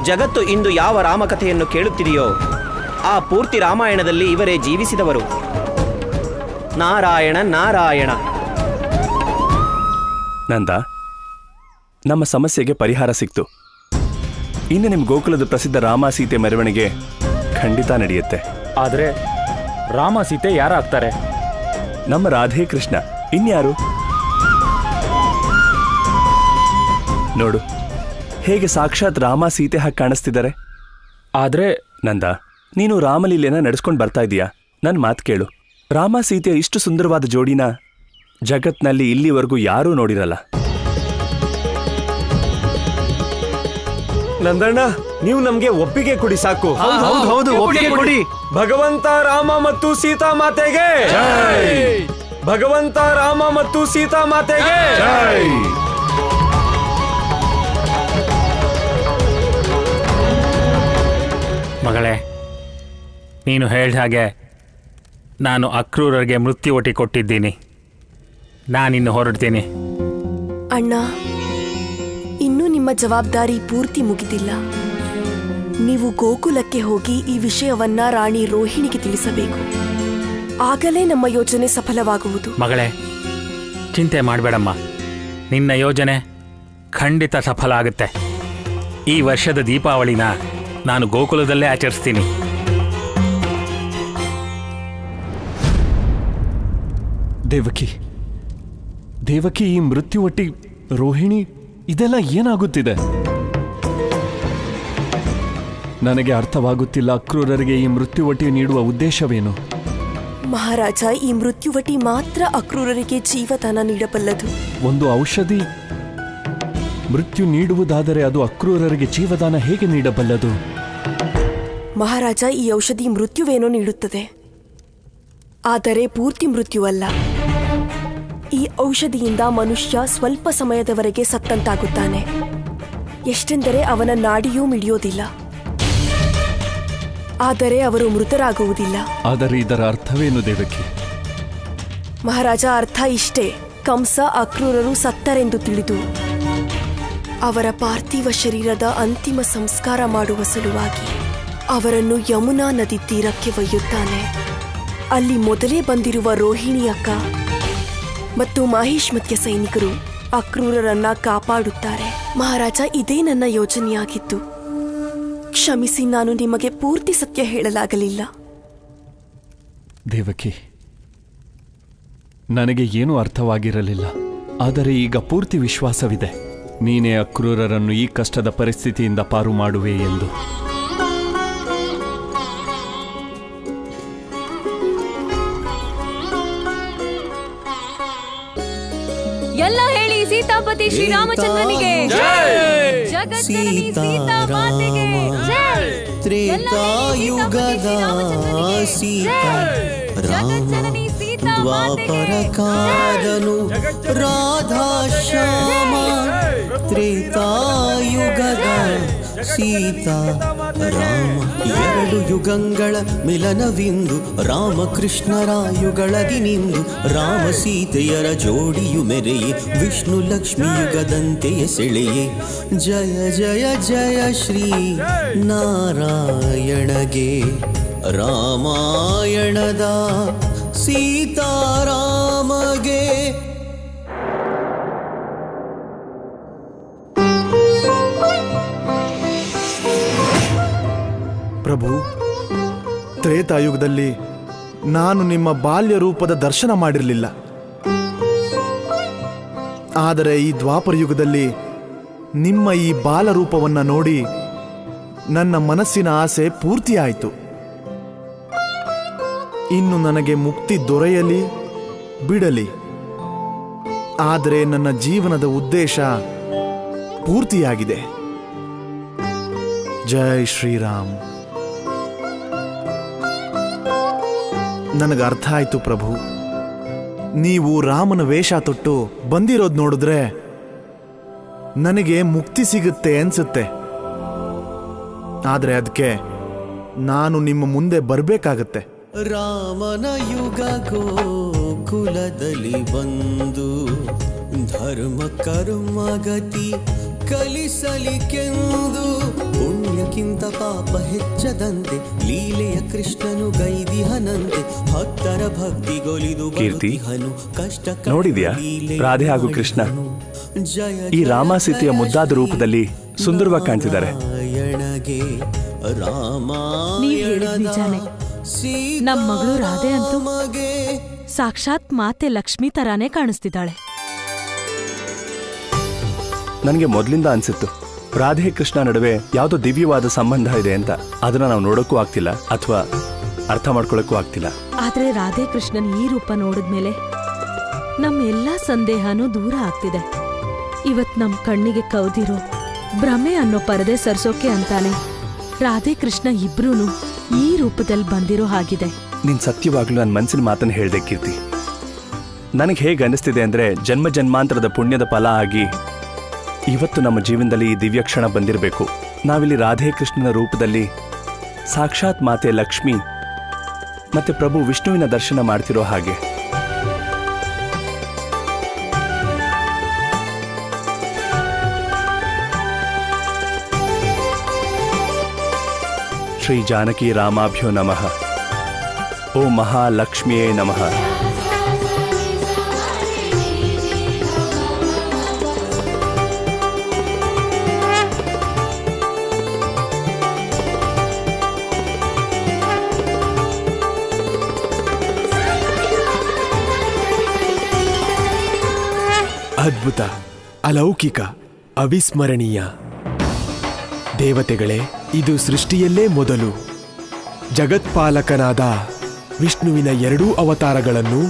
ಜಗತ್ತು ಇಂದು ಯಾವ ರಾಮಕಥೆಯನ್ನು ಕೇಳುತ್ತಿದೆಯೋ ಆ ಪೂರ್ತಿ ರಾಮಾಯಣದಲ್ಲಿ ಇವರೇ ಜೀವಿಸಿದವರು. ನಾರಾಯಣ ನಾರಾಯಣ. ನಂದ, ನಮ್ಮ ಸಮಸ್ಯೆಗೆ ಪರಿಹಾರ ಸಿಕ್ತು. ಇನ್ನು ನಿಮ್ಮ ಗೋಕುಲದ ಪ್ರಸಿದ್ಧ ರಾಮ ಸೀತೆ ಮೆರವಣಿಗೆ ಖಂಡಿತ ನಡೆಯುತ್ತೆ. ಆದ್ರೆ ರಾಮ ಸೀತೆ ಯಾರಾಗ್ತಾರೆ? ನಮ್ಮ ರಾಧೆ ಕೃಷ್ಣ, ಇನ್ಯಾರು? ನೋಡು, ಹೇಗೆ ಸಾಕ್ಷಾತ್ ರಾಮ ಸೀತೆ ಹಾಗೆ ಕಾಣಿಸ್ತಿದ್ದಾರೆ. ಆದ್ರೆ ನಂದ, ನೀನು ರಾಮಲೀಲೆನ ನಡೆಸ್ಕೊಂಡು ಬರ್ತಾ ಇದೀಯಾ. ನನ್ನ ಮಾತು ಕೇಳು. ರಾಮ ಸೀತೆಯ ಇಷ್ಟು ಸುಂದರವಾದ ಜೋಡಿನ ಜಗತ್ನಲ್ಲಿ ಇಲ್ಲಿವರೆಗೂ ಯಾರೂ ನೋಡಿರಲ್ಲ. ನಂದಣ್ಣ, ನೀವು ನಮ್ಗೆ ಒಪ್ಪಿಗೆ ಕೊಡಿ ಸಾಕು. ಹೌದು, ಒಪ್ಪಿಗೆ ಕೊಡಿ. ಭಗವಂತ ರಾಮ ಮತ್ತು ಸೀತಾ ಮಾತೆಗೆ, ಭಗವಂತ ರಾಮ ಮತ್ತು ಸೀತಾ ಮಾತೆಗೆ. ಮಗಳೇ, ನೀನು ಹೇಳಿದ ಹಾಗೆ ನಾನು ಅಕ್ರೂರರಿಗೆ ಮೃತ್ಯು ಒಟ್ಟಿ ಕೊಟ್ಟಿದ್ದೀನಿ. ನಾನಿನ್ನು ಹೊರಡ್ತೀನಿ. ಅಣ್ಣ, ಇನ್ನೂ ನಿಮ್ಮ ಜವಾಬ್ದಾರಿ ಪೂರ್ತಿ ಮುಗಿದಿಲ್ಲ. ನೀವು ಗೋಕುಲಕ್ಕೆ ಹೋಗಿ ಈ ವಿಷಯವನ್ನ ರಾಣಿ ರೋಹಿಣಿಗೆ ತಿಳಿಸಬೇಕು. ಆಗಲೇ ನಮ್ಮ ಯೋಜನೆ ಸಫಲವಾಗುವುದು. ಮಗಳೇ, ಚಿಂತೆ ಮಾಡಬೇಡಮ್ಮ. ನಿನ್ನ ಯೋಜನೆ ಖಂಡಿತ ಸಫಲ ಆಗುತ್ತೆ. ಈ ವರ್ಷದ ದೀಪಾವಳಿನ ನಾನು ಗೋಕುಲದಲ್ಲೇ ಆಚರಿಸ್ತೀನಿ. ದೇವಕಿ, ಈ ಮೃತ್ಯು ಒಟ್ಟಿ ರೋಹಿಣಿ, ಇದೆಲ್ಲ ಏನಾಗುತ್ತಿದೆ? ನನಗೆ ಅರ್ಥವಾಗುತ್ತಿಲ್ಲ. ಅಕ್ರೂರರಿಗೆ ಈ ಮೃತ್ಯುವಟಿ ನೀಡುವ ಉದ್ದೇಶವೇನು? ಮಹಾರಾಜ, ಈ ಮೃತ್ಯುವಟಿ ಮಾತ್ರ ಅಕ್ರೂರರಿಗೆ ಜೀವದಾನ ನೀಡಬಲ್ಲದು. ಒಂದು ಔಷಧಿ ಮೃತ್ಯು ನೀಡುವುದಾದರೆ ಅದು ಅಕ್ರೂರರಿಗೆ ಜೀವದಾನ ಹೇಗೆ ನೀಡಬಲ್ಲದು? ಮಹಾರಾಜ, ಈ ಔಷಧಿ ಮೃತ್ಯುವೇನೋ ನೀಡುತ್ತದೆ, ಆದರೆ ಪೂರ್ತಿ ಮೃತ್ಯುವಲ್ಲ. ಈ ಔಷಧಿಯಿಂದ ಮನುಷ್ಯ ಸ್ವಲ್ಪ ಸಮಯದವರೆಗೆ ಸತ್ತಂತಾಗುತ್ತಾನೆ. ಎಷ್ಟೆಂದರೆ ಅವನ ನಾಡಿಯೂ ಮಿಡಿಯೋದಿಲ್ಲ, ಆದರೆ ಅವರು ಮೃತರಾಗುವುದಿಲ್ಲ. ಆದರೆ ಇದರ ಅರ್ಥವೇನು ದೇವಕಿ? ಮಹಾರಾಜ, ಅರ್ಥ ಇಷ್ಟೇ. ಕಂಸ ಅಕ್ರೂರರು ಸತ್ತರೆಂದು ತಿಳಿದು ಅವರ ಪಾರ್ಥಿವ ಶರೀರದ ಅಂತಿಮ ಸಂಸ್ಕಾರ ಮಾಡುವ ಸಲುವಾಗಿ ಅವರನ್ನು ಯಮುನಾ ನದಿ ತೀರಕ್ಕೆ ಒಯ್ಯುತ್ತಾನೆ. ಅಲ್ಲಿ ಮೊದಲೇ ಬಂದಿರುವ ರೋಹಿಣಿ ಅಕ್ಕ ಮತ್ತು ಮಾಹಿಷ್ಮತ್ಯ ಸೈನಿಕರು ಅಕ್ರೂರರನ್ನ ಕಾಪಾಡುತ್ತಾರೆ. ಮಹಾರಾಜ, ಇದೇ ನನ್ನ ಯೋಜನೆಯಾಗಿತ್ತು. ಕ್ಷಮಿಸಿ, ನಾನು ನಿಮಗೆ ಪೂರ್ತಿ ಸತ್ಯ ಹೇಳಲಾಗಲಿಲ್ಲ. ದೇವಕಿ, ನನಗೆ ಏನೂ ಅರ್ಥವಾಗಿರಲಿಲ್ಲ. ಆದರೆ ಈಗ ಪೂರ್ತಿ ವಿಶ್ವಾಸವಿದೆ, ನೀನೇ ಅಕ್ರೂರರನ್ನು ಈ ಕಷ್ಟದ ಪರಿಸ್ಥಿತಿಯಿಂದ ಪಾರು ಮಾಡುವೆ ಎಂದು. ಎಲ್ಲ ಹೇಳಿ ಸೀತಾಪತಿ ಶ್ರೀರಾಮಚಂದ್ರನಿಗೆ ಜಗಜ್ಜನನಿ ಸೀತಾ ಮಾತೆಗೆ ತ್ರೇತಾಯುಗದ ಸೀತಾ ರಾಮ ದ್ವಾಪರ ಕಾದನು ರಾಧಾ ಶ್ಯಾಮ. ತ್ರೇತಾಯುಗದ ಸೀತಾ ರಾಮ ಎರಡು ಯುಗಗಳ ಮಿಲನವಿಂದು ರಾಮಕೃಷ್ಣರ ಯುಗಳದಿನಿಂದು ರಾಮ ಸೀತೆಯರ ಜೋಡಿಯು ಮೆರೆಯೇ ವಿಷ್ಣು ಲಕ್ಷ್ಮಿ ಯುಗದಂತೆಯೇ ಸೆಳೆಯೇ. ಜಯ ಜಯ ಜಯ ಶ್ರೀ ನಾರಾಯಣಗೆ ರಾಮಾಯಣದ ಸೀತಾರಾಮಗೆ. ಪ್ರಭು, ತ್ರೇತಾಯುಗದಲ್ಲಿ ನಾನು ನಿಮ್ಮ ಬಾಲ್ಯ ರೂಪದ ದರ್ಶನ ಮಾಡಿರಲಿಲ್ಲ. ಆದರೆ ಈ ದ್ವಾಪರ ಯುಗದಲ್ಲಿ ನಿಮ್ಮ ಈ ಬಾಲರೂಪವನ್ನು ನೋಡಿ ನನ್ನ ಮನಸ್ಸಿನ ಆಸೆ ಪೂರ್ತಿಯಾಯಿತು. ಇನ್ನು ನನಗೆ ಮುಕ್ತಿ ದೊರೆಯಲಿ ಬಿಡಲಿ, ಆದರೆ ನನ್ನ ಜೀವನದ ಉದ್ದೇಶ ಪೂರ್ತಿಯಾಗಿದೆ. ಜೈ ಶ್ರೀರಾಮ್. ನನಗೆ ಅರ್ಥ ಆಯ್ತು ಪ್ರಭು. ನೀವು ರಾಮನ ವೇಷ ತೊಟ್ಟು ಬಂದಿರೋದು ನೋಡಿದ್ರೆ ನನಗೆ ಮುಕ್ತಿ ಸಿಗುತ್ತೆ ಅನ್ಸುತ್ತೆ. ಆದರೆ ಅದಕ್ಕೆ ನಾನು ನಿಮ್ಮ ಮುಂದೆ ಬರಬೇಕಾಗತ್ತೆ. ರಾಮನ ಯುಗ ಗೋಕುಲದಲ್ಲಿ ಬಂದು ಧರ್ಮ ಕರ್ಮ ಗತಿ ಕಲಿಸಲಿಕೆಂದು ಪುಣ್ಯಕ್ಕಿಂತ ಪಾಪ ಹೆಚ್ಚದಂತೆ ಲೀಲೆಯ ಕೃಷ್ಣನು ಗೈದಿಹನಂತೆ ಭಕ್ತರ ಭಕ್ತಿಗೊಲಿದು ಬರುತ್ತಿಹನು ಕಷ್ಟ. ನೋಡಿದ್ಯಾ ರಾಧೆ ಹಾಗೂ ಕೃಷ್ಣ ಈ ರಾಮ ಸೀತೆಯ ಮುದ್ದಾದ ರೂಪದಲ್ಲಿ ಸುಂದರವಾಗಿ ಕಾಣ್ತಿದ್ದಾರೆ. ನೀವ್ ಹೇಳಿದ್ ನಿಜಾನೇ. ನಮ್ ಮಗಳು ರಾಧೆ ಅಂತೂ ಸಾಕ್ಷಾತ್ ಮಾತೆ ಲಕ್ಷ್ಮಿ ತರಾನೇ ಕಾಣಿಸ್ತಿದ್ದಾಳೆ. ನನಗೆ ಮೊದಲಿಂದ ಅನ್ಸಿತ್ತು ರಾಧೆ ಕೃಷ್ಣ ನಡುವೆ ಯಾವುದೋ ದಿವ್ಯವಾದ ಸಂಬಂಧ ಇದೆ ಅಂತ. ಅದನ್ನ ನಾವು ನೋಡೋಕ್ಕೂ ಆಗ್ತಿಲ್ಲ ಅಥವಾ ಅರ್ಥ ಮಾಡ್ಕೊಳ್ಳೋಕ್ಕೂ ಆಗ್ತಿಲ್ಲ. ಆದ್ರೆ ರಾಧೆ ಕೃಷ್ಣನ್ ಈ ರೂಪ ನೋಡಿದ್ಮೇಲೆ ನಮ್ಮ ಎಲ್ಲಾ ಸಂದೇಹನೂ ದೂರ ಆಗ್ತಿದೆ. ಇವತ್ ನಮ್ ಕಣ್ಣಿಗೆ ಕೌದಿರೋ ಭ್ರಮೆ ಅನ್ನೋ ಪರದೆ ಸರ್ಸೋಕೆ ಅಂತಾನೆ ರಾಧೆ ಕೃಷ್ಣ ಇಬ್ರೂನು ಈ ರೂಪದಲ್ಲಿ ಬಂದಿರೋ ಹಾಗಿದೆ. ನೀನ್ ಸತ್ಯವಾಗ್ಲೂ ನನ್ನ ಮನಸ್ಸಿನ ಮಾತನ್ನು ಹೇಳ್ದೆ ಕೀರ್ತಿ. ನನಗೆ ಹೇಗೆ ಅನಿಸ್ತಿದೆ ಅಂದ್ರೆ ಜನ್ಮ ಜನ್ಮಾಂತರದ ಪುಣ್ಯದ ಫಲ ಆಗಿ ಇವತ್ತು ನಮ್ಮ ಜೀವನದಲ್ಲಿ ಈ ದಿವ್ಯ ಕ್ಷಣ ಬಂದಿರಬೇಕು. ನಾವಿಲ್ಲಿ ರಾಧೆ ಕೃಷ್ಣನ ರೂಪದಲ್ಲಿ ಸಾಕ್ಷಾತ್ ಮಾತೆ ಲಕ್ಷ್ಮಿ ಮತ್ತೆ ಪ್ರಭು ವಿಷ್ಣುವಿನ ದರ್ಶನ ಮಾಡ್ತಿರೋ ಹಾಗೆ. ಶ್ರೀ ಜಾನಕಿ ರಾಮಾಭ್ಯೋ ನಮಃ. ಓ ಮಹಾಲಕ್ಷ್ಮಿಯೇ ನಮಃ. ಅದ್ಭುತ, ಅಲೌಕಿಕ, ಅವಿಸ್ಮರಣೀಯ. ದೇವತೆಗಳೇ, ಇದು ಸೃಷ್ಟಿಯಲ್ಲೇ ಮೊದಲು ಜಗತ್ಪಾಲಕನಾದ ವಿಷ್ಣುವಿನ ಎರಡೂ ಅವತಾರಗಳನ್ನು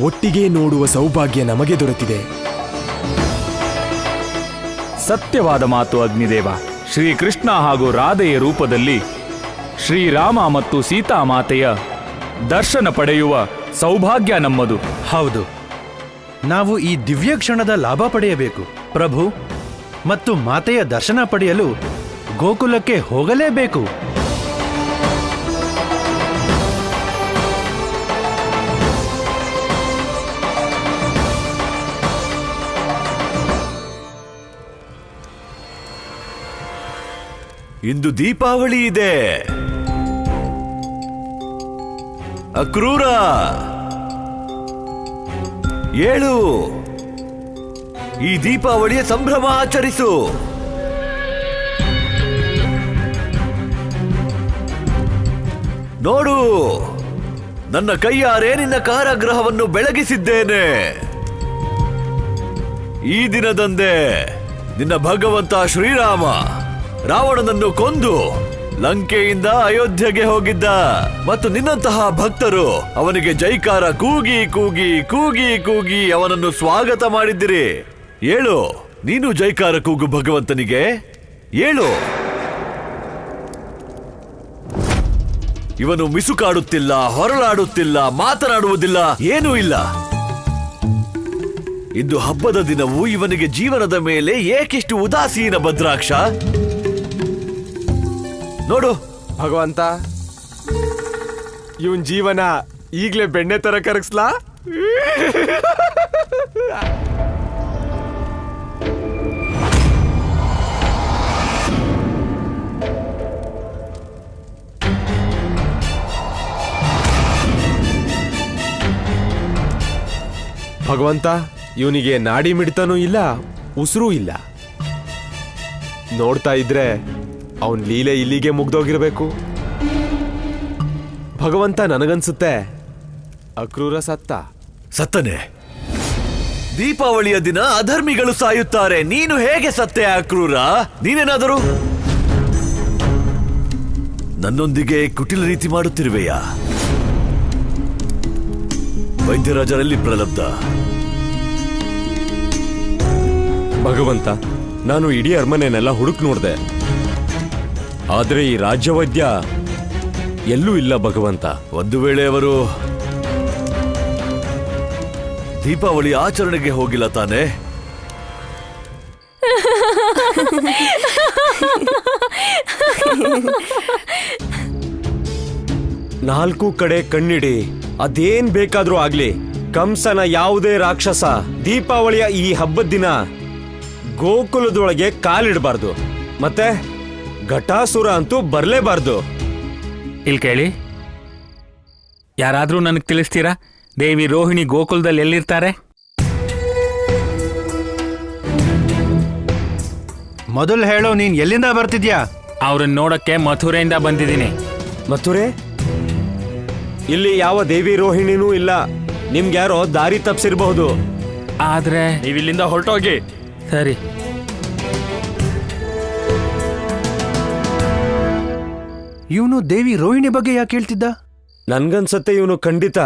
ಒಟ್ಟಿಗೆ ನೋಡುವ ಸೌಭಾಗ್ಯ ನಮಗೆ ದೊರೆತಿದೆ. ಸತ್ಯವಾದ ಮಾತು ಅಗ್ನಿದೇವ. ಶ್ರೀಕೃಷ್ಣ ಹಾಗೂ ರಾಧೆಯ ರೂಪದಲ್ಲಿ ಶ್ರೀರಾಮ ಮತ್ತು ಸೀತಾಮಾತೆಯ ದರ್ಶನ ಪಡೆಯುವ ಸೌಭಾಗ್ಯ ನಮ್ಮದು. ಹೌದು, ನಾವು ಈ ದಿವ್ಯ ಕ್ಷಣದ ಲಾಭ ಪಡೆಯಬೇಕು. ಪ್ರಭು ಮತ್ತು ಮಾತೆಯ ದರ್ಶನ ಪಡೆಯಲು ಗೋಕುಲಕ್ಕೆ ಹೋಗಲೇಬೇಕು. ಇಂದು ದೀಪಾವಳಿ ಇದೆ. ಅಕ್ರೂರ, ಏಳು, ಈ ದೀಪಾವಳಿಯ ಸಂಭ್ರಮ ಆಚರಿಸು. ನೋಡು, ನನ್ನ ಕೈಯಾರೆ ನಿನ್ನ ಕಾರಾಗೃಹವನ್ನು ಬೆಳಗಿಸಿದ್ದೇನೆ. ಈ ದಿನದಂದೇ ನಿನ್ನ ಭಗವಂತ ಶ್ರೀರಾಮ ರಾವಣನನ್ನು ಕೊಂದು ಲಂಕೆಯಿಂದ ಅಯೋಧ್ಯೆಗೆ ಹೋಗಿದ್ದ ಮತ್ತು ನಿನ್ನಂತಹ ಭಕ್ತರು ಅವನಿಗೆ ಜೈಕಾರ ಕೂಗಿ ಕೂಗಿ ಕೂಗಿ ಕೂಗಿ ಅವನನ್ನು ಸ್ವಾಗತ ಮಾಡಿದ್ದಿರಿ. ಏಳು, ನೀನು ಜೈಕಾರ ಕೂಗು ಭಗವಂತನಿಗೆ. ಏಳು. ಇವನು ಮಿಸುಕಾಡುತ್ತಿಲ್ಲ, ಹೊರಳಾಡುತ್ತಿಲ್ಲ, ಮಾತನಾಡುವುದಿಲ್ಲ, ಏನೂ ಇಲ್ಲ. ಇಂದು ಹಬ್ಬದ ದಿನವೂ ಇವನಿಗೆ ಜೀವನದ ಮೇಲೆ ಏಕೆಷ್ಟು ಉದಾಸೀನ ಭದ್ರಾಕ್ಷ. ನೋಡು ಭಗವಂತ, ಇವನ್ ಜೀವನ ಈಗ್ಲೇ ಬೆಣ್ಣೆ ತರ ಕರಗಿಸ್ಲಾ? ಭಗವಂತ, ಇವನಿಗೆ ನಾಡಿ ಮಿಡಿತನೂ ಇಲ್ಲ, ಉಸಿರೂ ಇಲ್ಲ. ನೋಡ್ತಾ ಇದ್ರೆ ಅವನ್ ಲೀಲೆ ಇಲ್ಲಿಗೆ ಮುಗ್ದೋಗಿರ್ಬೇಕು. ಭಗವಂತ, ನನಗನ್ಸುತ್ತೆ ಅಕ್ರೂರ ಸತ್ತನೆ. ದೀಪಾವಳಿಯ ದಿನ ಅಧರ್ಮಿಗಳು ಸಾಯುತ್ತಾರೆ. ನೀನು ಹೇಗೆ ಸತ್ತೆ ಅಕ್ರೂರ? ನೀನೇನಾದರೂ ನನ್ನೊಂದಿಗೆ ಕುಟಿಲ ರೀತಿ ಮಾಡುತ್ತಿರುವೆಯಾ? ವೈದ್ಯರಾಜರಲ್ಲಿ ಪ್ರಲಬ್ಧ. ಭಗವಂತ, ನಾನು ಇಡೀ ಅರಮನೆನೆಲ್ಲ ಹುಡುಕ್ ನೋಡ್ದೆ, ಆದ್ರೆ ಈ ರಾಜ್ಯವೈದ್ಯ ಎಲ್ಲೂ ಇಲ್ಲ ಭಗವಂತ. ಒಂದು ವೇಳೆ ಅವರು ದೀಪಾವಳಿ ಆಚರಣೆಗೆ ಹೋಗಿಲ್ಲ ತಾನೆ? ನಾಲ್ಕು ಕಡೆ ಕಣ್ಣಿಡಿ, ಅದೇನ್ ಬೇಕಾದ್ರೂ ಆಗ್ಲಿ, ಕಂಸನ ಯಾವುದೇ ರಾಕ್ಷಸ ದೀಪಾವಳಿಯ ಈ ಹಬ್ಬದ ದಿನ ಗೋಕುಲದೊಳಗೆ ಕಾಲಿಡಬಾರ್ದು. ಮತ್ತೆ ಘಟಾಸುರ ಅಂತೂ ಬರಲೇಬಾರ್ದು. ಇಲ್ಲಿ ಕೇಳಿ, ಯಾರಾದ್ರೂ ನನಗೆ ತಿಳಿಸ್ತೀರಾ ದೇವಿ ರೋಹಿಣಿ ಗೋಕುಲದಲ್ಲಿ ಎಲ್ಲಿರ್ತಾರೆ? ಮೊದಲು ಹೇಳೋ, ನೀನ್ ಎಲ್ಲಿಂದ ಬರ್ತಿದ್ಯಾ? ಅವ್ರನ್ನ ನೋಡಕ್ಕೆ ಮಥುರೆಯಿಂದ ಬಂದಿದ್ದೀನಿ. ಮಥುರೆ? ಇಲ್ಲಿ ಯಾವ ದೇವಿ ರೋಹಿಣಿನೂ ಇಲ್ಲ. ನಿಮ್ಗ್ಯಾರೋ ದಾರಿ ತಪ್ಪಿಸಿರಬಹುದು. ಆದ್ರೆ ನೀವಿಲ್ಲಿಂದ ಹೊರಟೋಗಿ. ಸರಿ. ಇವನು ದೇವಿ ರೋಹಿಣಿ ಬಗ್ಗೆ ಯಾಕೆ ಹೇಳ್ತಿದ್ದ? ನನ್ಗನ್ಸತ್ತೆ ಇವನು ಖಂಡಿತ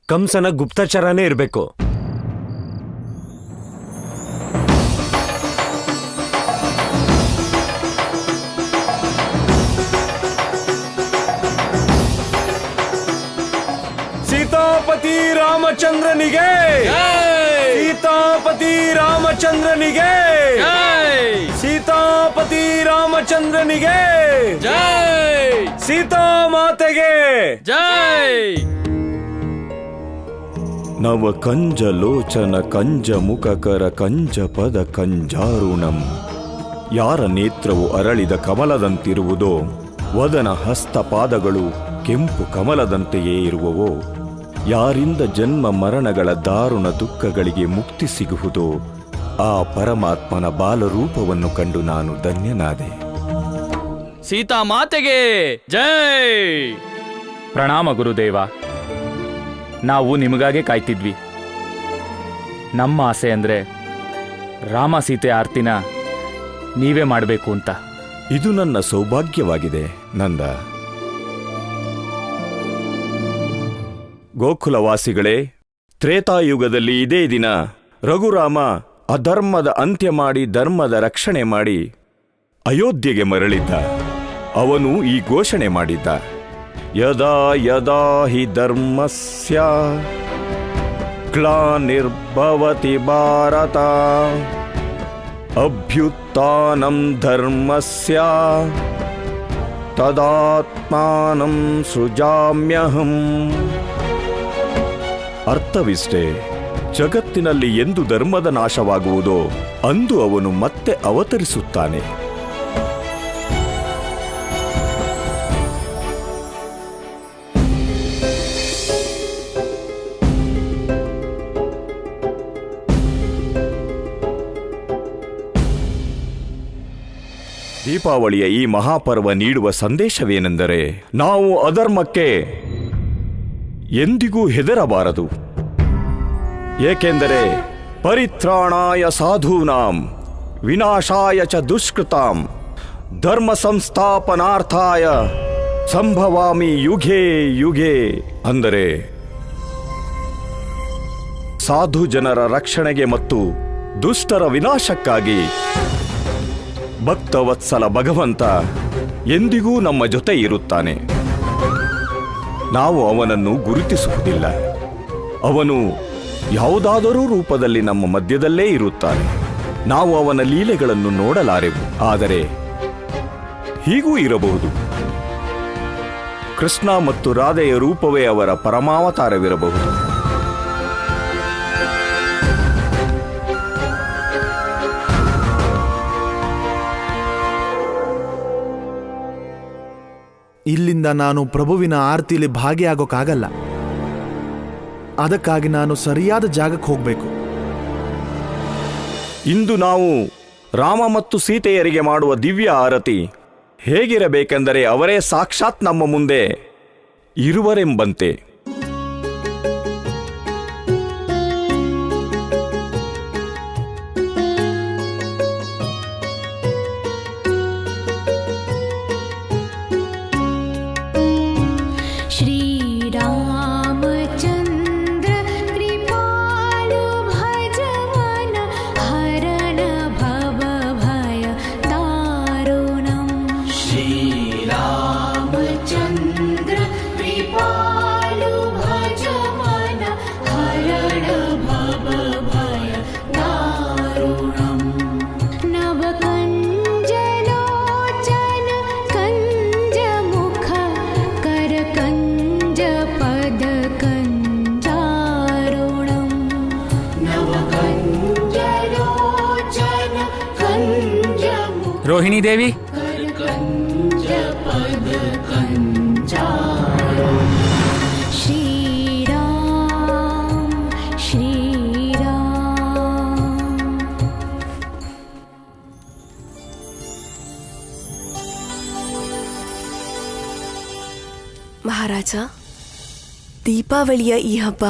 ಕಂಸನ ಗುಪ್ತಚರನೇ ಇರಬೇಕು. ಸೀತಾಪತಿ ರಾಮಚಂದ್ರನಿಗೆ, ಸೀತಾಪತಿ ರಾಮಚಂದ್ರನಿಗೆ, ಸೀತಾಪತಿ ರಾಮಚಂದ್ರನಿಗೆ, ಸೀತಾಮಾತೆಗೆ ಜೈ. ನವ ಕಂಜ ಲೋಚನ ಕಂಜ ಮುಖಕರ ಕಂಜ ಪದ ಕಂಜಾರುಣಂ. ಯಾರ ನೇತ್ರವು ಅರಳಿದ ಕಮಲದಂತಿರುವುದೋ, ವದನ ಹಸ್ತಪಾದಗಳು ಕೆಂಪು ಕಮಲದಂತೆಯೇ ಇರುವವೋ, ಯಾರಿಂದ ಜನ್ಮ ಮರಣಗಳ ದಾರುಣ ದುಃಖಗಳಿಗೆ ಮುಕ್ತಿ ಸಿಗುವುದೋ, ಆ ಪರಮಾತ್ಮನ ಬಾಲರೂಪವನ್ನು ಕಂಡು ನಾನು ಧನ್ಯನಾದೆ. ಸೀತಾ ಮಾತೆಗೆ ಜೈ. ಪ್ರಣಾಮ ಗುರುದೇವ. ನಾವು ನಿಮಗಾಗೆ ಕಾಯ್ತಿದ್ವಿ. ನಮ್ಮ ಆಸೆ ಅಂದ್ರೆ ರಾಮ ಸೀತೆ ಆರ್ತಿನ ನೀವೇ ಮಾಡಬೇಕು ಅಂತ. ಇದು ನನ್ನ ಸೌಭಾಗ್ಯವಾಗಿದೆ ನಂದ. ಗೋಕುಲವಾಸಿಗಳೇ, ತ್ರೇತಾಯುಗದಲ್ಲಿ ಇದೇ ದಿನ ರಘುರಾಮ ಅಧರ್ಮದ ಅಂತ್ಯ ಮಾಡಿ ಧರ್ಮದ ರಕ್ಷಣೆ ಮಾಡಿ ಅಯೋಧ್ಯೆಗೆ ಮರಳಿದ್ದ. ಅವನು ಈ ಘೋಷಣೆ ಮಾಡಿದ್ದ: ಯದಾ ಯದಾ ಹಿ ಧರ್ಮಸ್ಯ ಗ್ಲಾನಿರ್ಭವತಿ ಭಾರತ ಅಭ್ಯುತ್ಥಾನಂ ಧರ್ಮಸ್ಯ ತದಾತ್ಮಾನಂ ಸೃಜಾಮ್ಯಹಂ. ಅರ್ಥವಿಷ್ಟೇ, ಜಗತ್ತಿನಲ್ಲಿ ಎಂದು ಧರ್ಮದ ನಾಶವಾಗುವುದೋ ಅಂದು ಅವನು ಮತ್ತೆ ಅವತರಿಸುತ್ತಾನೆ. ದೀಪಾವಳಿಯ ಈ ಮಹಾಪರ್ವ ನೀಡುವ ಸಂದೇಶವೇನೆಂದರೆ ನಾವು ಅಧರ್ಮಕ್ಕೆ ಎಂದಿಗೂ ಹೆದರಬಾರದು. ಏಕೆಂದರೆ ಪರಿತ್ರಾಣಾಯ ಸಾಧೂನಾಂ ವಿನಾಶಾಯ ಚ ದುಷ್ಕೃತಾಂ ಧರ್ಮ ಸಂಸ್ಥಾಪನಾರ್ಥಾಯ ಸಂಭವಾಮಿ ಯುಗೇ ಯುಗೇ. ಅಂದರೆ ಸಾಧು ಜನರ ರಕ್ಷಣೆಗೆ ಮತ್ತು ದುಷ್ಟರ ವಿನಾಶಕ್ಕಾಗಿ ಭಕ್ತವತ್ಸಲ ಭಗವಂತ ಎಂದಿಗೂ ನಮ್ಮ ಜೊತೆ ಇರುತ್ತಾನೆ. ನಾವು ಅವನನ್ನು ಗುರುತಿಸುವುದಿಲ್ಲ. ಅವನು ಯಾವುದಾದರೂ ರೂಪದಲ್ಲಿ ನಮ್ಮ ಮಧ್ಯದಲ್ಲೇ ಇರುತ್ತಾನೆ. ನಾವು ಅವನ ಲೀಲೆಗಳನ್ನು ನೋಡಲಾರೆವು, ಆದರೆ ಹೀಗೂ ಇರಬಹುದು. ಕೃಷ್ಣ ಮತ್ತು ರಾಧೆಯ ರೂಪವೇ ಅವರ ಪರಮಾವತಾರವಿರಬಹುದು. ಇಲ್ಲಿಂದ ನಾನು ಪ್ರಭುವಿನ ಆರತಿಯಲ್ಲಿ ಭಾಗಿಯಾಗೋಕ್ಕಾಗಲ್ಲ. ಅದಕ್ಕಾಗಿ ನಾನು ಸರಿಯಾದ ಜಾಗಕ್ಕೆ ಹೋಗಬೇಕು. ಇಂದು ನಾವು ರಾಮ ಮತ್ತು ಸೀತೆಯರಿಗೆ ಮಾಡುವ ದಿವ್ಯ ಆರತಿ ಹೇಗಿರಬೇಕೆಂದರೆ ಅವರೇ ಸಾಕ್ಷಾತ್ ನಮ್ಮ ಮುಂದೆ ಇರುವರೆಂಬಂತೆ. ರೋಹಿಣಿ ದೇವಿ, ಮಹಾರಾಜ, ದೀಪಾವಳಿಯ ಈ ಹಬ್ಬ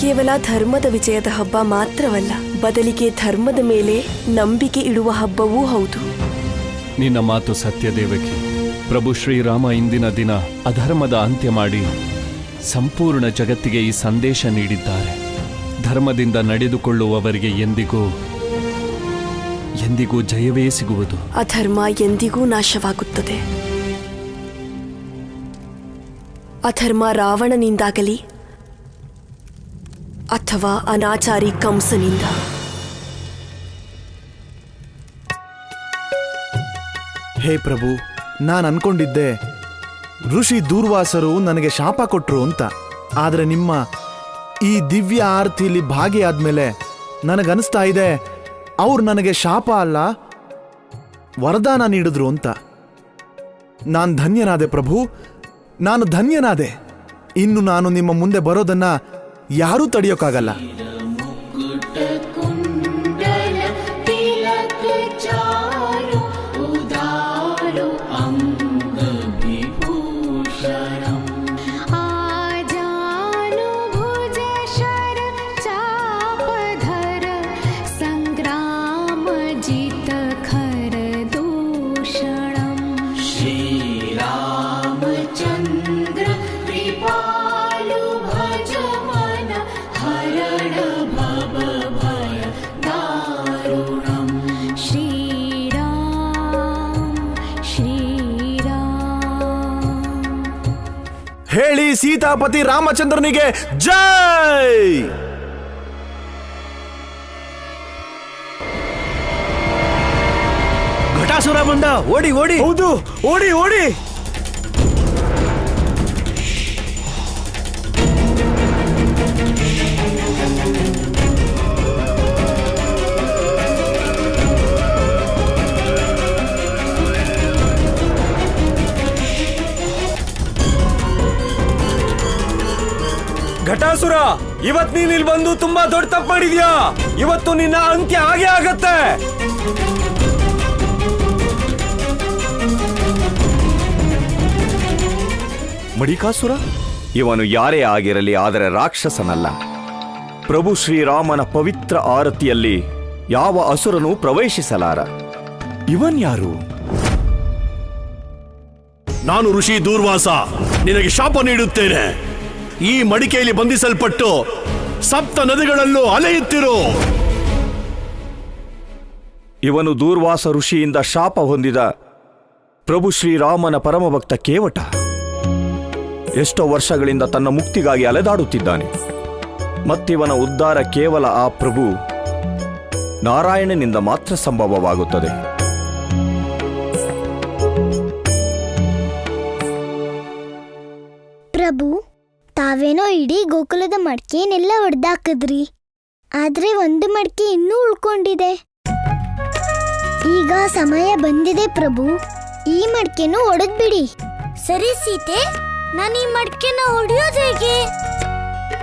ಕೇವಲ ಧರ್ಮದ ವಿಜಯದ ಹಬ್ಬ ಮಾತ್ರವಲ್ಲ, ಬದಲಿಗೆ ಧರ್ಮದ ಮೇಲೆ ನಂಬಿಕೆ ಇಡುವ ಹಬ್ಬವೂ ಹೌದು. ನಿನ್ನ ಮಾತು ಸತ್ಯ ದೇವಕಿ. ಪ್ರಭು ಶ್ರೀರಾಮ ಇಂದಿನ ದಿನ ಅಧರ್ಮದ ಅಂತ್ಯ ಮಾಡಿ ಸಂಪೂರ್ಣ ಜಗತ್ತಿಗೆ ಈ ಸಂದೇಶ ನೀಡಿದ್ದಾರೆ. ಧರ್ಮದಿಂದ ನಡೆದುಕೊಳ್ಳುವವರಿಗೆ ಎಂದಿಗೂ ಜಯವೇ ಸಿಗುವುದು. ಅಧರ್ಮ ಎಂದಿಗೂ ನಾಶವಾಗುತ್ತದೆ. ಅಧರ್ಮ ರಾವಣನಿಂದಾಗಲಿ ಅಥವಾ ಅನಾಚಾರಿ ಕಂಸನಿಂದ. ಹೇ ಪ್ರಭು, ನಾನು ಅನ್ಕೊಂಡಿದ್ದೆ ಋಷಿ ದೂರ್ವಾಸರು ನನಗೆ ಶಾಪ ಕೊಟ್ರು ಅಂತ. ಆದರೆ ನಿಮ್ಮ ಈ ದಿವ್ಯ ಆರತಿಯಲ್ಲಿ ಭಾಗಿಯಾದ್ಮೇಲೆ ನನಗನ್ನಿಸ್ತಾ ಇದೆ ಅವ್ರು ನನಗೆ ಶಾಪ ಅಲ್ಲ, ವರದಾನ ನೀಡಿದ್ರು ಅಂತ. ನಾನು ಧನ್ಯನಾದೆ ಪ್ರಭು, ನಾನು ಧನ್ಯನಾದೆ. ಇನ್ನು ನಾನು ನಿಮ್ಮ ಮುಂದೆ ಬರೋದನ್ನ ಯಾರೂ ತಡೆಯೋಕ್ಕಾಗಲ್ಲ. ಹೇಳಿ ಸೀತಾಪತಿ ರಾಮಚಂದ್ರನಿಗೆ ಜೈ. ಘಟಾಸುರ ಬಂದ, ಓಡಿ ಓಡಿ. ಹೌದು, ಓಡಿ ಓಡಿ. ಘಟಾಸುರ, ಇವತ್ ನೀನ್ ಇಲ್ಲಿ ಬಂದು ತುಂಬಾ ದೊಡ್ಡ ತಪ್ಪು ಮಾಡಿದ್ಯಾ. ಇವತ್ತು ನಿನ್ನ ಅಂತ್ಯ ಆಗೇ ಆಗತ್ತೆ. ಮಡಿಕಾಸುರ? ಇವನು ಯಾರೇ ಆಗಿರಲಿ, ಆದರೆ ರಾಕ್ಷಸನಲ್ಲ. ಪ್ರಭು ಶ್ರೀರಾಮನ ಪವಿತ್ರ ಆರತಿಯಲ್ಲಿ ಯಾವ ಅಸುರನೂ ಪ್ರವೇಶಿಸಲಾರ. ಇವನ್ ಯಾರು? ನಾನು ಋಷಿ ದೂರ್ವಾಸ ನಿನಗೆ ಶಾಪ ನೀಡುತ್ತೇನೆ. ಈ ಮಡಿಕೆಯಲ್ಲಿ ಬಂಧಿಸಲ್ಪಟ್ಟು ಸಪ್ತ ನದಿಗಳಲ್ಲೂ ಅಲೆಯುತ್ತಿರು. ಇವನು ದೂರ್ವಾಸ ಋಷಿಯಿಂದ ಶಾಪ ಹೊಂದಿದ ಪ್ರಭು ಶ್ರೀರಾಮನ ಪರಮಭಕ್ತ ಕೇವಟ. ಎಷ್ಟೋ ವರ್ಷಗಳಿಂದ ತನ್ನ ಮುಕ್ತಿಗಾಗಿ ಅಲೆದಾಡುತ್ತಿದ್ದಾನೆ. ಮತ್ತಿವನ ಉದ್ಧಾರ ಕೇವಲ ಆ ಪ್ರಭು ನಾರಾಯಣನಿಂದ ಮಾತ್ರ ಸಂಭವವಾಗುತ್ತದೆ. ಪ್ರಭು, ತಾವೇನೋ ಇಡೀ ಗೋಕುಲದ ಮಡ್ಕೆನೆಲ್ಲ ಹೊಡೆದಾಕಿದ್ರಿ, ಆದ್ರೆ ಒಂದು ಮಡ್ಕೆ ಇನ್ನೂ ಉಳ್ಕೊಂಡಿದೆ. ಈಗ ಸಮಯ ಬಂದಿದೆ ಪ್ರಭು, ಈ ಮಡ್ಕೆನೂ ಒಡೆದ್ಬಿಡಿ. ಸರಿ ಸೀತೆ, ನಾನು ಈ ಮಡ್ಕೆನ ಹೊಡೆಯೋದು ಹೇಗೆ?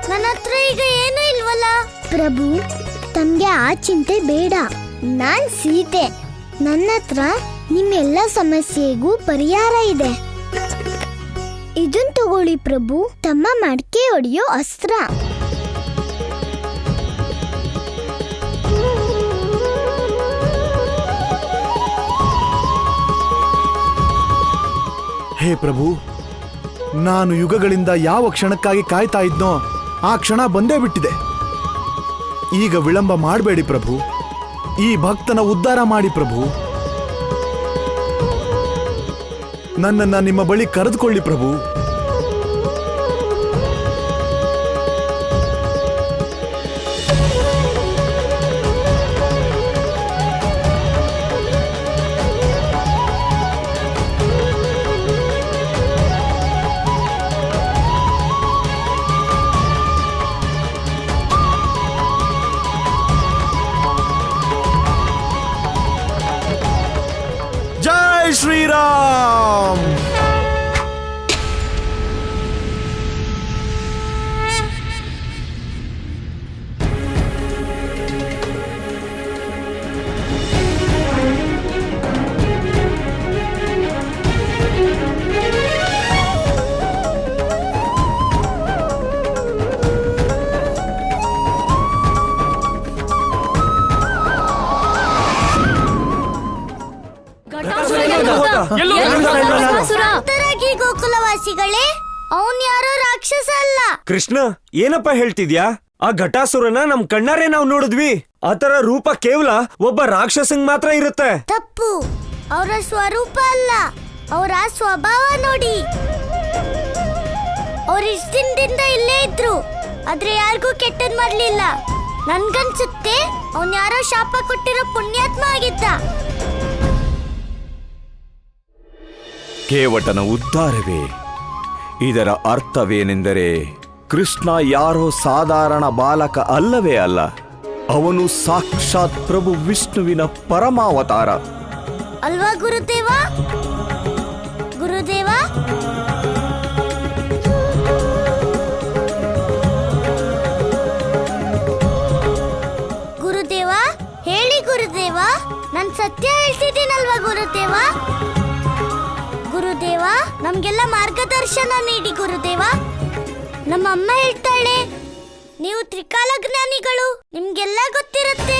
ನನ್ನ ಹತ್ರ ಈಗ ಏನೂ ಇಲ್ವಲ್ಲ. ಪ್ರಭು, ತಮ್ಗೆ ಆ ಚಿಂತೆ ಬೇಡ. ನಾನ್ ಸೀತೆ, ನನ್ನ ಹತ್ರ ನಿಮ್ಮೆಲ್ಲ ಸಮಸ್ಯೆಗೂ ಪರಿಹಾರ ಇದೆ. ಇದನ್ ತಗೊಳ್ಳಿ ಪ್ರಭು, ತಮ್ಮ ಮಡ್ಕೆ ಹೊಡೆಯೋ ಅಸ್ತ್ರ. ಹೇ ಪ್ರಭು, ನಾನು ಯುಗಗಳಿಂದ ಯಾವ ಕ್ಷಣಕ್ಕಾಗಿ ಕಾಯ್ತಾ ಇದ್ನೋ ಆ ಕ್ಷಣ ಬಂದೇ ಬಿಟ್ಟಿದೆ. ಈಗ ವಿಳಂಬ ಮಾಡಬೇಡಿ ಪ್ರಭು, ಈ ಭಕ್ತನ ಉದ್ಧಾರ ಮಾಡಿ ಪ್ರಭು. ನನ್ನನ್ನ ನಿಮ್ಮ ಬಳಿ ಕರೆದುಕೊಳ್ಳಿ ಪ್ರಭು. ಜೈ ಶ್ರೀರಾಮ್. ಗೋಕುಲವಾಸಿಗಳೇ, ಅವನ್ ಯಾರೋ ರಾಕ್ಷಸ ಅಲ್ಲ. ಕೃಷ್ಣ, ಏನಪ್ಪ ಹೇಳ್ತಿದ್ಯಾ? ಆ ಘಟಾಸುರನ ನಮ್ ಕಣ್ಣಾರೆ ನಾವು ನೋಡಿದ್ವಿ. ಆತರ ರೂಪ ಕೇವಲ ಒಬ್ಬ ರಾಕ್ಷಸಂಗ್ ಮಾತ್ರ ಇರುತ್ತೆ. ತಪ್ಪು, ಅವರ ಸ್ವರೂಪ ಅಲ್ಲ, ಅವರ ಸ್ವಭಾವ ನೋಡಿ. ಅವ್ರ ಇಷ್ಟ ದಿನದಿಂದ ಇಲ್ಲೇ ಇದ್ರು, ಆದ್ರೆ ಯಾರಿಗೂ ಕೆಟ್ಟದ್ ಮಾಡ್ಲಿಲ್ಲ. ನನ್ಗನ್ಸುತ್ತೆ ಅವನ್ ಯಾರೋ ಶಾಪ ಕೊಟ್ಟಿರೋ ಪುಣ್ಯಾತ್ಮ ಆಗಿದ್ದ. ಕೇವಟನ ಉದ್ಧಾರವೇ. ಇದರ ಅರ್ಥವೇನೆಂದರೆ ಕೃಷ್ಣ ಯಾರೋ ಸಾಧಾರಣ ಬಾಲಕ ಅಲ್ಲವೇ ಅಲ್ಲ. ಅವನು ಸಾಕ್ಷಾತ್ ಪ್ರಭು ವಿಷ್ಣುವಿನ ಪರಮಾವತಾರ ಅಲ್ವಾ ಗುರುದೇವ? ಗುರುದೇವ, ಗುರುದೇವ ಹೇಳಿ ಗುರುದೇವ, ನಾನ್ ಸತ್ಯ ಹೇಳ್ತಿದ್ದೀನಲ್ವಾ ಗುರುದೇವ? ಗುರುದೇವ, ನಮ್ಗೆಲ್ಲ ಮಾರ್ಗದರ್ಶನ ನೀಡಿ ಗುರುದೇವ. ನಮ್ಮ ಅಮ್ಮ ಹೇಳ್ತಾಳೆ, ನೀವು ತ್ರಿಕಾಲ ಜ್ಞಾನಿಗಳು, ನಿಮ್ಗೆಲ್ಲ ಗೊತ್ತಿರುತ್ತೆ.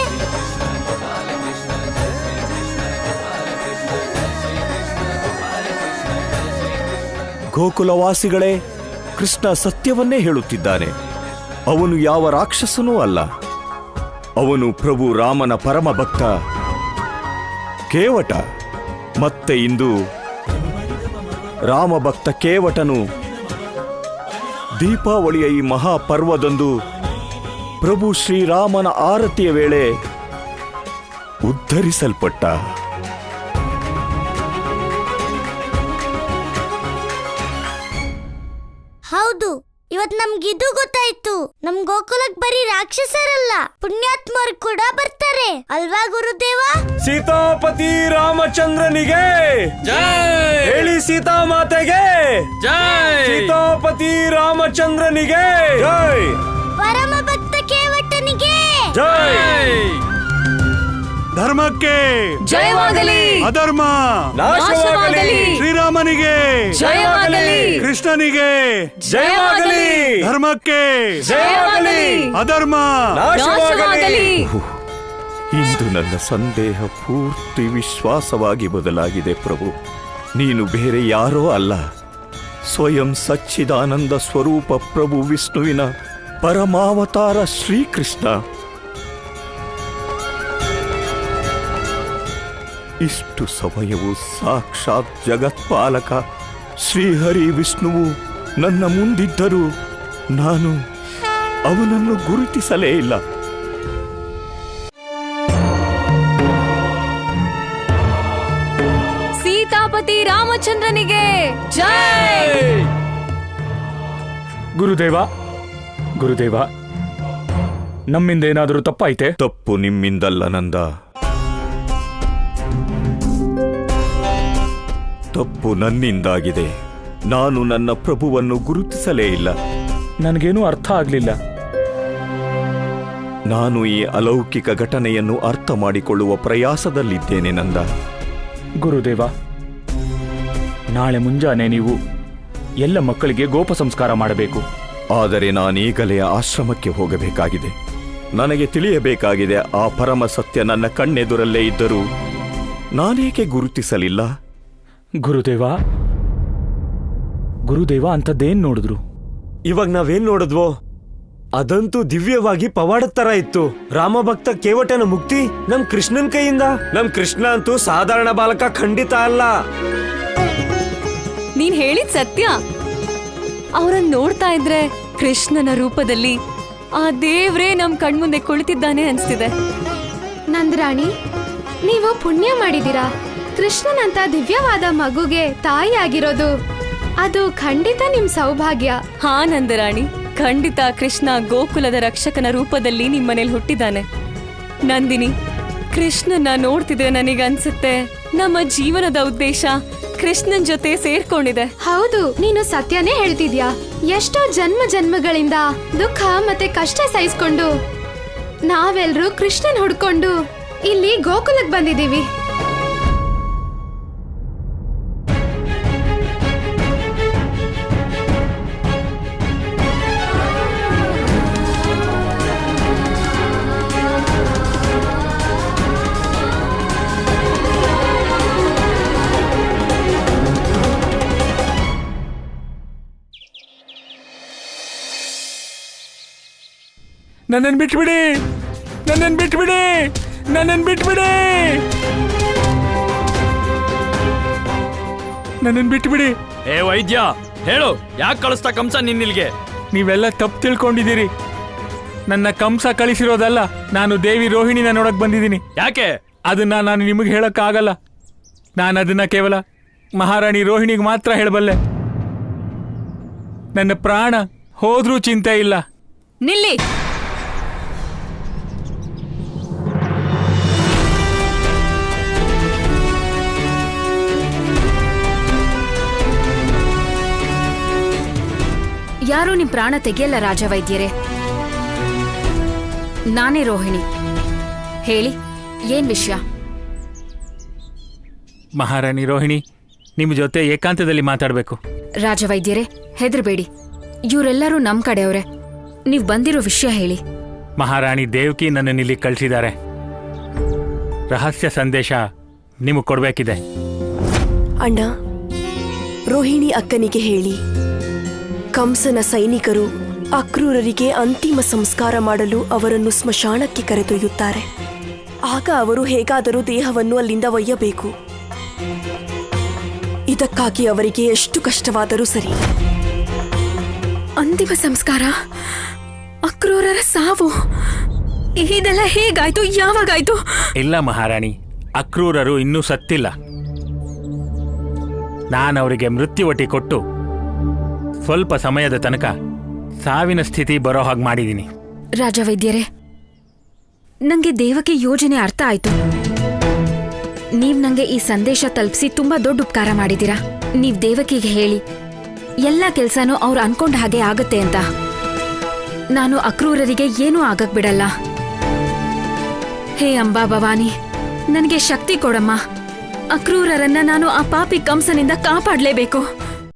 ಗೋಕುಲವಾಸಿಗಳೇ, ಕೃಷ್ಣ ಸತ್ಯವನ್ನೇ ಹೇಳುತ್ತಿದ್ದಾನೆ. ಅವನು ಯಾವ ರಾಕ್ಷಸನೂ ಅಲ್ಲ. ಅವನು ಪ್ರಭು ರಾಮನ ಪರಮ ಭಕ್ತ ಕೇವಟ. ಮತ್ತೆ ಇಂದು ರಾಮಭಕ್ತ ಕೇವಟನು ದೀಪಾವಳಿಯ ಈ ಮಹಾಪರ್ವದಂದು ಪ್ರಭು ಶ್ರೀರಾಮನ ಆರತಿಯ ವೇಳೆ ಉದ್ಧರಿಸಲ್ಪಟ್ಟ. ಹೌದು, ಇವತ್ ನಮ್ಗಿದು ಗೊತ್ತಾಯ್ತು. ನಮ್ ಗೋಕುಲಕ್ ಬರೀ ರಾಕ್ಷಸರಲ್ಲ, ಪುಣ್ಯಾತ್ಮರು ಕೂಡ ಬರ್ತಾರೆ ಅಲ್ವಾ ಗುರುದೇವ? ಸೀತಾಪತಿ ರಾಮಚಂದ್ರನಿಗೆ ಜೈ. ಹೇಳಿ ಸೀತಾ ಮಾತೆಗೆ ಜೈ. ಸೀತಾಪತಿ ರಾಮಚಂದ್ರನಿಗೆ ಜೈ. ಪರಮ ಭಕ್ತ ಕೇವಟನಿಗೆ ಜೈ. ಧರ್ಮಕ್ಕೆ ಜಯವಾಗಲಿ. ಅಧರ್ಮ ನಾಶವಾಗಲಿ. ಶ್ರೀರಾಮನಿಗೆ ಜಯವಾಗಲಿ. ಕೃಷ್ಣನಿಗೆ ಜಯವಾಗಲಿ. ಧರ್ಮಕ್ಕೆ ಜಯವಾಗಲಿ. ಅಧರ್ಮ ನಾಶವಾಗಲಿ. ಇಂದು ನನ್ನ ಸಂದೇಹ ಪೂರ್ತಿ ವಿಶ್ವಾಸವಾಗಿ ಬದಲಾಗಿದೆ ಪ್ರಭು. ನೀನು ಬೇರೆ ಯಾರೋ ಅಲ್ಲ, ಸ್ವಯಂ ಸಚ್ಚಿದಾನಂದ ಸ್ವರೂಪ ಪ್ರಭು ವಿಷ್ಣುವಿನ ಪರಮಾವತಾರ ಶ್ರೀಕೃಷ್ಣ. ಇಷ್ಟು ಸಮಯವು ಸಾಕ್ಷಾತ್ ಜಗತ್ಪಾಲಕ ಶ್ರೀಹರಿ ವಿಷ್ಣುವು ನನ್ನ ಮುಂದಿದ್ದರೂ ನಾನು ಅವನನ್ನು ಗುರುತಿಸಲೇ ಇಲ್ಲ. ಸೀತಾಪತಿ ರಾಮಚಂದ್ರನಿಗೆ ಜೈ. ಗುರುದೇವ, ಗುರುದೇವ, ನಮ್ಮಿಂದ ಏನಾದರೂ ತಪ್ಪಾಯ್ತೆ? ತಪ್ಪು ನಿಮ್ಮಿಂದಲ್ಲ ನಂದ, ತಪ್ಪು ನನ್ನಿಂದಾಗಿದೆ. ನಾನು ನನ್ನ ಪ್ರಭುವನ್ನು ಗುರುತಿಸಲೇ ಇಲ್ಲ. ನನಗೇನೂ ಅರ್ಥ ಆಗ್ಲಿಲ್ಲ. ನಾನು ಈ ಅಲೌಕಿಕ ಘಟನೆಯನ್ನು ಅರ್ಥ ಮಾಡಿಕೊಳ್ಳುವ ಪ್ರಯಾಸದಲ್ಲಿದ್ದೇನೆ ನಂದ. ಗುರುದೇವ, ನಾಳೆ ಮುಂಜಾನೆ ನೀವು ಎಲ್ಲ ಮಕ್ಕಳಿಗೆ ಗೋಪ ಸಂಸ್ಕಾರ ಮಾಡಬೇಕು. ಆದರೆ ನಾನೀಗಲೇ ಆಶ್ರಮಕ್ಕೆ ಹೋಗಬೇಕಾಗಿದೆ. ನನಗೆ ತಿಳಿಯಬೇಕಾಗಿದೆ, ಆ ಪರಮ ಸತ್ಯ ನನ್ನ ಕಣ್ಣೆದುರಲ್ಲೇ ಇದ್ದರೂ ನಾನೇಕೆ ಗುರುತಿಸಲಿಲ್ಲ? ಗುರುದೇವ, ಗುರುದೇವ ಅಂಥದ್ದೇನ್ ನೋಡಿದ್ರು? ಇವಾಗ ನಾವೇನ್ ನೋಡಿದ್ವೋ ಅದಂತೂ ದಿವ್ಯವಾಗಿ ಪವಾಡದ ತರ ಇತ್ತು. ರಾಮಭಕ್ತ ಕೇವಟನ ಮುಕ್ತಿ ನಮ್ ಕೃಷ್ಣನ್ ಕೈಯಿಂದ. ನಮ್ ಕೃಷ್ಣ ಅಂತೂ ಸಾಧಾರಣ ಬಾಲಕ ಖಂಡಿತ ಅಲ್ಲ. ನೀನ್ ಹೇಳಿದ್ ಸತ್ಯ. ಅವರನ್ನ ನೋಡ್ತಾ ಇದ್ರೆ ಕೃಷ್ಣನ ರೂಪದಲ್ಲಿ ಆ ದೇವ್ರೇ ನಮ್ ಕಣ್ಮುಂದೆ ಕುಳಿತಿದ್ದಾನೆ ಅನ್ಸ್ತಿದೆ. ನಂದರಾಣಿ, ನೀವು ಪುಣ್ಯ ಮಾಡಿದೀರಾ. ಕೃಷ್ಣನಂತ ದಿವ್ಯವಾದ ಮಗುಗೆ ತಾಯಿ ಆಗಿರೋದು ಅದು ಖಂಡಿತ ನಿಮ್ ಸೌಭಾಗ್ಯ. ಹಾ ನಂದರಾಣಿ, ಖಂಡಿತ ಕೃಷ್ಣ ಗೋಕುಲದ ರಕ್ಷಕನ ರೂಪದಲ್ಲಿ ನಿಮ್ಮನೇಲಿ ಹುಟ್ಟಿದ್ದಾನೆ. ನಂದಿನಿ, ಕೃಷ್ಣನ ನೋಡ್ತಿದ್ರೆ ನನಗನ್ಸುತ್ತೆ ನಮ್ಮ ಜೀವನದ ಉದ್ದೇಶ ಕೃಷ್ಣನ್ ಜೊತೆ ಸೇರ್ಕೊಂಡಿದೆ. ಹೌದು, ನೀನು ಸತ್ಯನೇ ಹೇಳ್ತಿದ್ಯಾ. ಎಷ್ಟೋ ಜನ್ಮ ಜನ್ಮಗಳಿಂದ ದುಃಖ ಮತ್ತೆ ಕಷ್ಟ ಸಹಿಸ್ಕೊಂಡು ನಾವೆಲ್ರೂ ಕೃಷ್ಣನ್ ಹುಡ್ಕೊಂಡು ಇಲ್ಲಿ ಗೋಕುಲಕ್ ಬಂದಿದೀವಿ. ನನ್ನನ್ನು ಬಿಟ್ಬಿಡಿ, ನನ್ನನ್ನು ಬಿಟ್ಬಿಡಿ, ನನ್ನನ್ನು ಬಿಟ್ಬಿಡಿ, ನನ್ನನ್ನು ಬಿಟ್ಬಿಡಿ. ಏ ವೈದ್ಯ, ಹೇಳು, ಯಾಕೆ ಕಳಿಸ್ತಾ ಕಂಸ ನಿನ್ನಿಲ್ಗೆ? ನೀವೆಲ್ಲ ತಪ್ಪು ತಿಳ್ಕೊಂಡಿದ್ದೀರಿ. ನನ್ನ ಕಂಸ ಕಳಿಸಿರೋದಲ್ಲ, ನಾನು ದೇವಿ ರೋಹಿಣಿನ ನೋಡಕ್ ಬಂದಿದ್ದೀನಿ. ಯಾಕೆ? ಅದನ್ನ ನಾನು ನಿಮಗೆ ಹೇಳಕ್ಕಾಗಲ್ಲ. ನಾನು ಅದನ್ನ ಕೇವಲ ಮಹಾರಾಣಿ ರೋಹಿಣಿಗೆ ಮಾತ್ರ ಹೇಳಬಲ್ಲೆ. ನನ್ನ ಪ್ರಾಣ ಹೋದ್ರೂ ಚಿಂತೆ ಇಲ್ಲ. ನಿಲ್ಲಿ. ಯಾರೂ ನಿಮ್ ಪ್ರಾಣ ತೆಗೆಯಲ್ಲ ರಾಜವೈದ್ಯರೇ. ನಾನೇ ರೋಹಿಣಿ. ಹೇಳಿ, ಏನ್ ವಿಷಯ? ಮಹಾರಾಣಿ ರೋಹಿಣಿ, ನಿಮ್ಮ ಜೊತೆ ಏಕಾಂತದಲ್ಲಿ ಮಾತಾಡಬೇಕು. ರಾಜವೈದ್ಯರೇ, ಹೆದರ್ಬೇಡಿ. ಇವರೆಲ್ಲರೂ ನಮ್ ಕಡೆಯವ್ರೆ. ನೀವ್ ಬಂದಿರೋ ವಿಷಯ ಹೇಳಿ. ಮಹಾರಾಣಿ ದೇವಕಿ ನನ್ನನ್ನಿಲ್ಲಿ ಕಳಿಸಿದ್ದಾರೆ. ರಹಸ್ಯ ಸಂದೇಶ ನಿಮಗೆ ಕೊಡಬೇಕಿದೆ. ಅಣ್ಣ, ರೋಹಿಣಿ ಅಕ್ಕನಿಗೆ ಹೇಳಿ, ಕಂಸನ ಸೈನಿಕರು ಅಕ್ರೂರರಿಗೆ ಅಂತಿಮ ಸಂಸ್ಕಾರ ಮಾಡಲು ಅವರನ್ನು ಸ್ಮಶಾನಕ್ಕೆ ಕರೆದೊಯ್ಯುತ್ತಾರೆ. ಆಗ ಅವರು ಹೇಗಾದರೂ ದೇಹವನ್ನು ಅಲ್ಲಿಂದ ಒಯ್ಯಬೇಕು. ಇದಕ್ಕಾಗಿ ಅವರಿಗೆ ಎಷ್ಟು ಕಷ್ಟವಾದರೂ ಸರಿ. ಅಂತಿಮ ಸಂಸ್ಕಾರ, ಅಕ್ರೂರರ ಸಾವು, ಇದೆಲ್ಲ ಹೇಗಾಯ್ತು? ಯಾವಾಗಾಯ್ತು? ಇಲ್ಲ ಮಹಾರಾಣಿ, ಅಕ್ರೂರರು ಇನ್ನೂ ಸತ್ತಿಲ್ಲ. ನಾನವರಿಗೆ ಮೃತ್ಯುವಟಿ ಕೊಟ್ಟು ಸ್ವಲ್ಪ ಸಮಯದ ತನಕ ಸಾವಿನ ಸ್ಥಿತಿ ಬರೋ ಹಾಗೆ ಮಾಡಿದ್ದೀನಿ. ರಾಜವೈದ್ಯರೇ, ನಂಗೆ ದೇವಕಿ ಯೋಜನೆ ಅರ್ಥ ಆಯ್ತು. ನೀವ್ ನಂಗೆ ಈ ಸಂದೇಶ ತಲುಪಿಸಿ ತುಂಬಾ ದೊಡ್ಡ ಉಪಕಾರ ಮಾಡಿದೀರಾ. ನೀವ್ ದೇವಕಿಗೆ ಹೇಳಿ ಎಲ್ಲ ಕೆಲ್ಸನೂ ಅವ್ರು ಅನ್ಕೊಂಡ ಹಾಗೆ ಆಗತ್ತೆ ಅಂತ. ನಾನು ಅಕ್ರೂರರಿಗೆ ಏನೂ ಆಗಕ್ ಬಿಡಲ್ಲ. ಹೇ ಅಂಬಾ ಭವಾನಿ, ನನಗೆ ಶಕ್ತಿ ಕೊಡಮ್ಮ. ಅಕ್ರೂರರನ್ನ ನಾನು ಆ ಪಾಪಿ ಕಂಸನಿಂದ ಕಾಪಾಡಲೇಬೇಕು.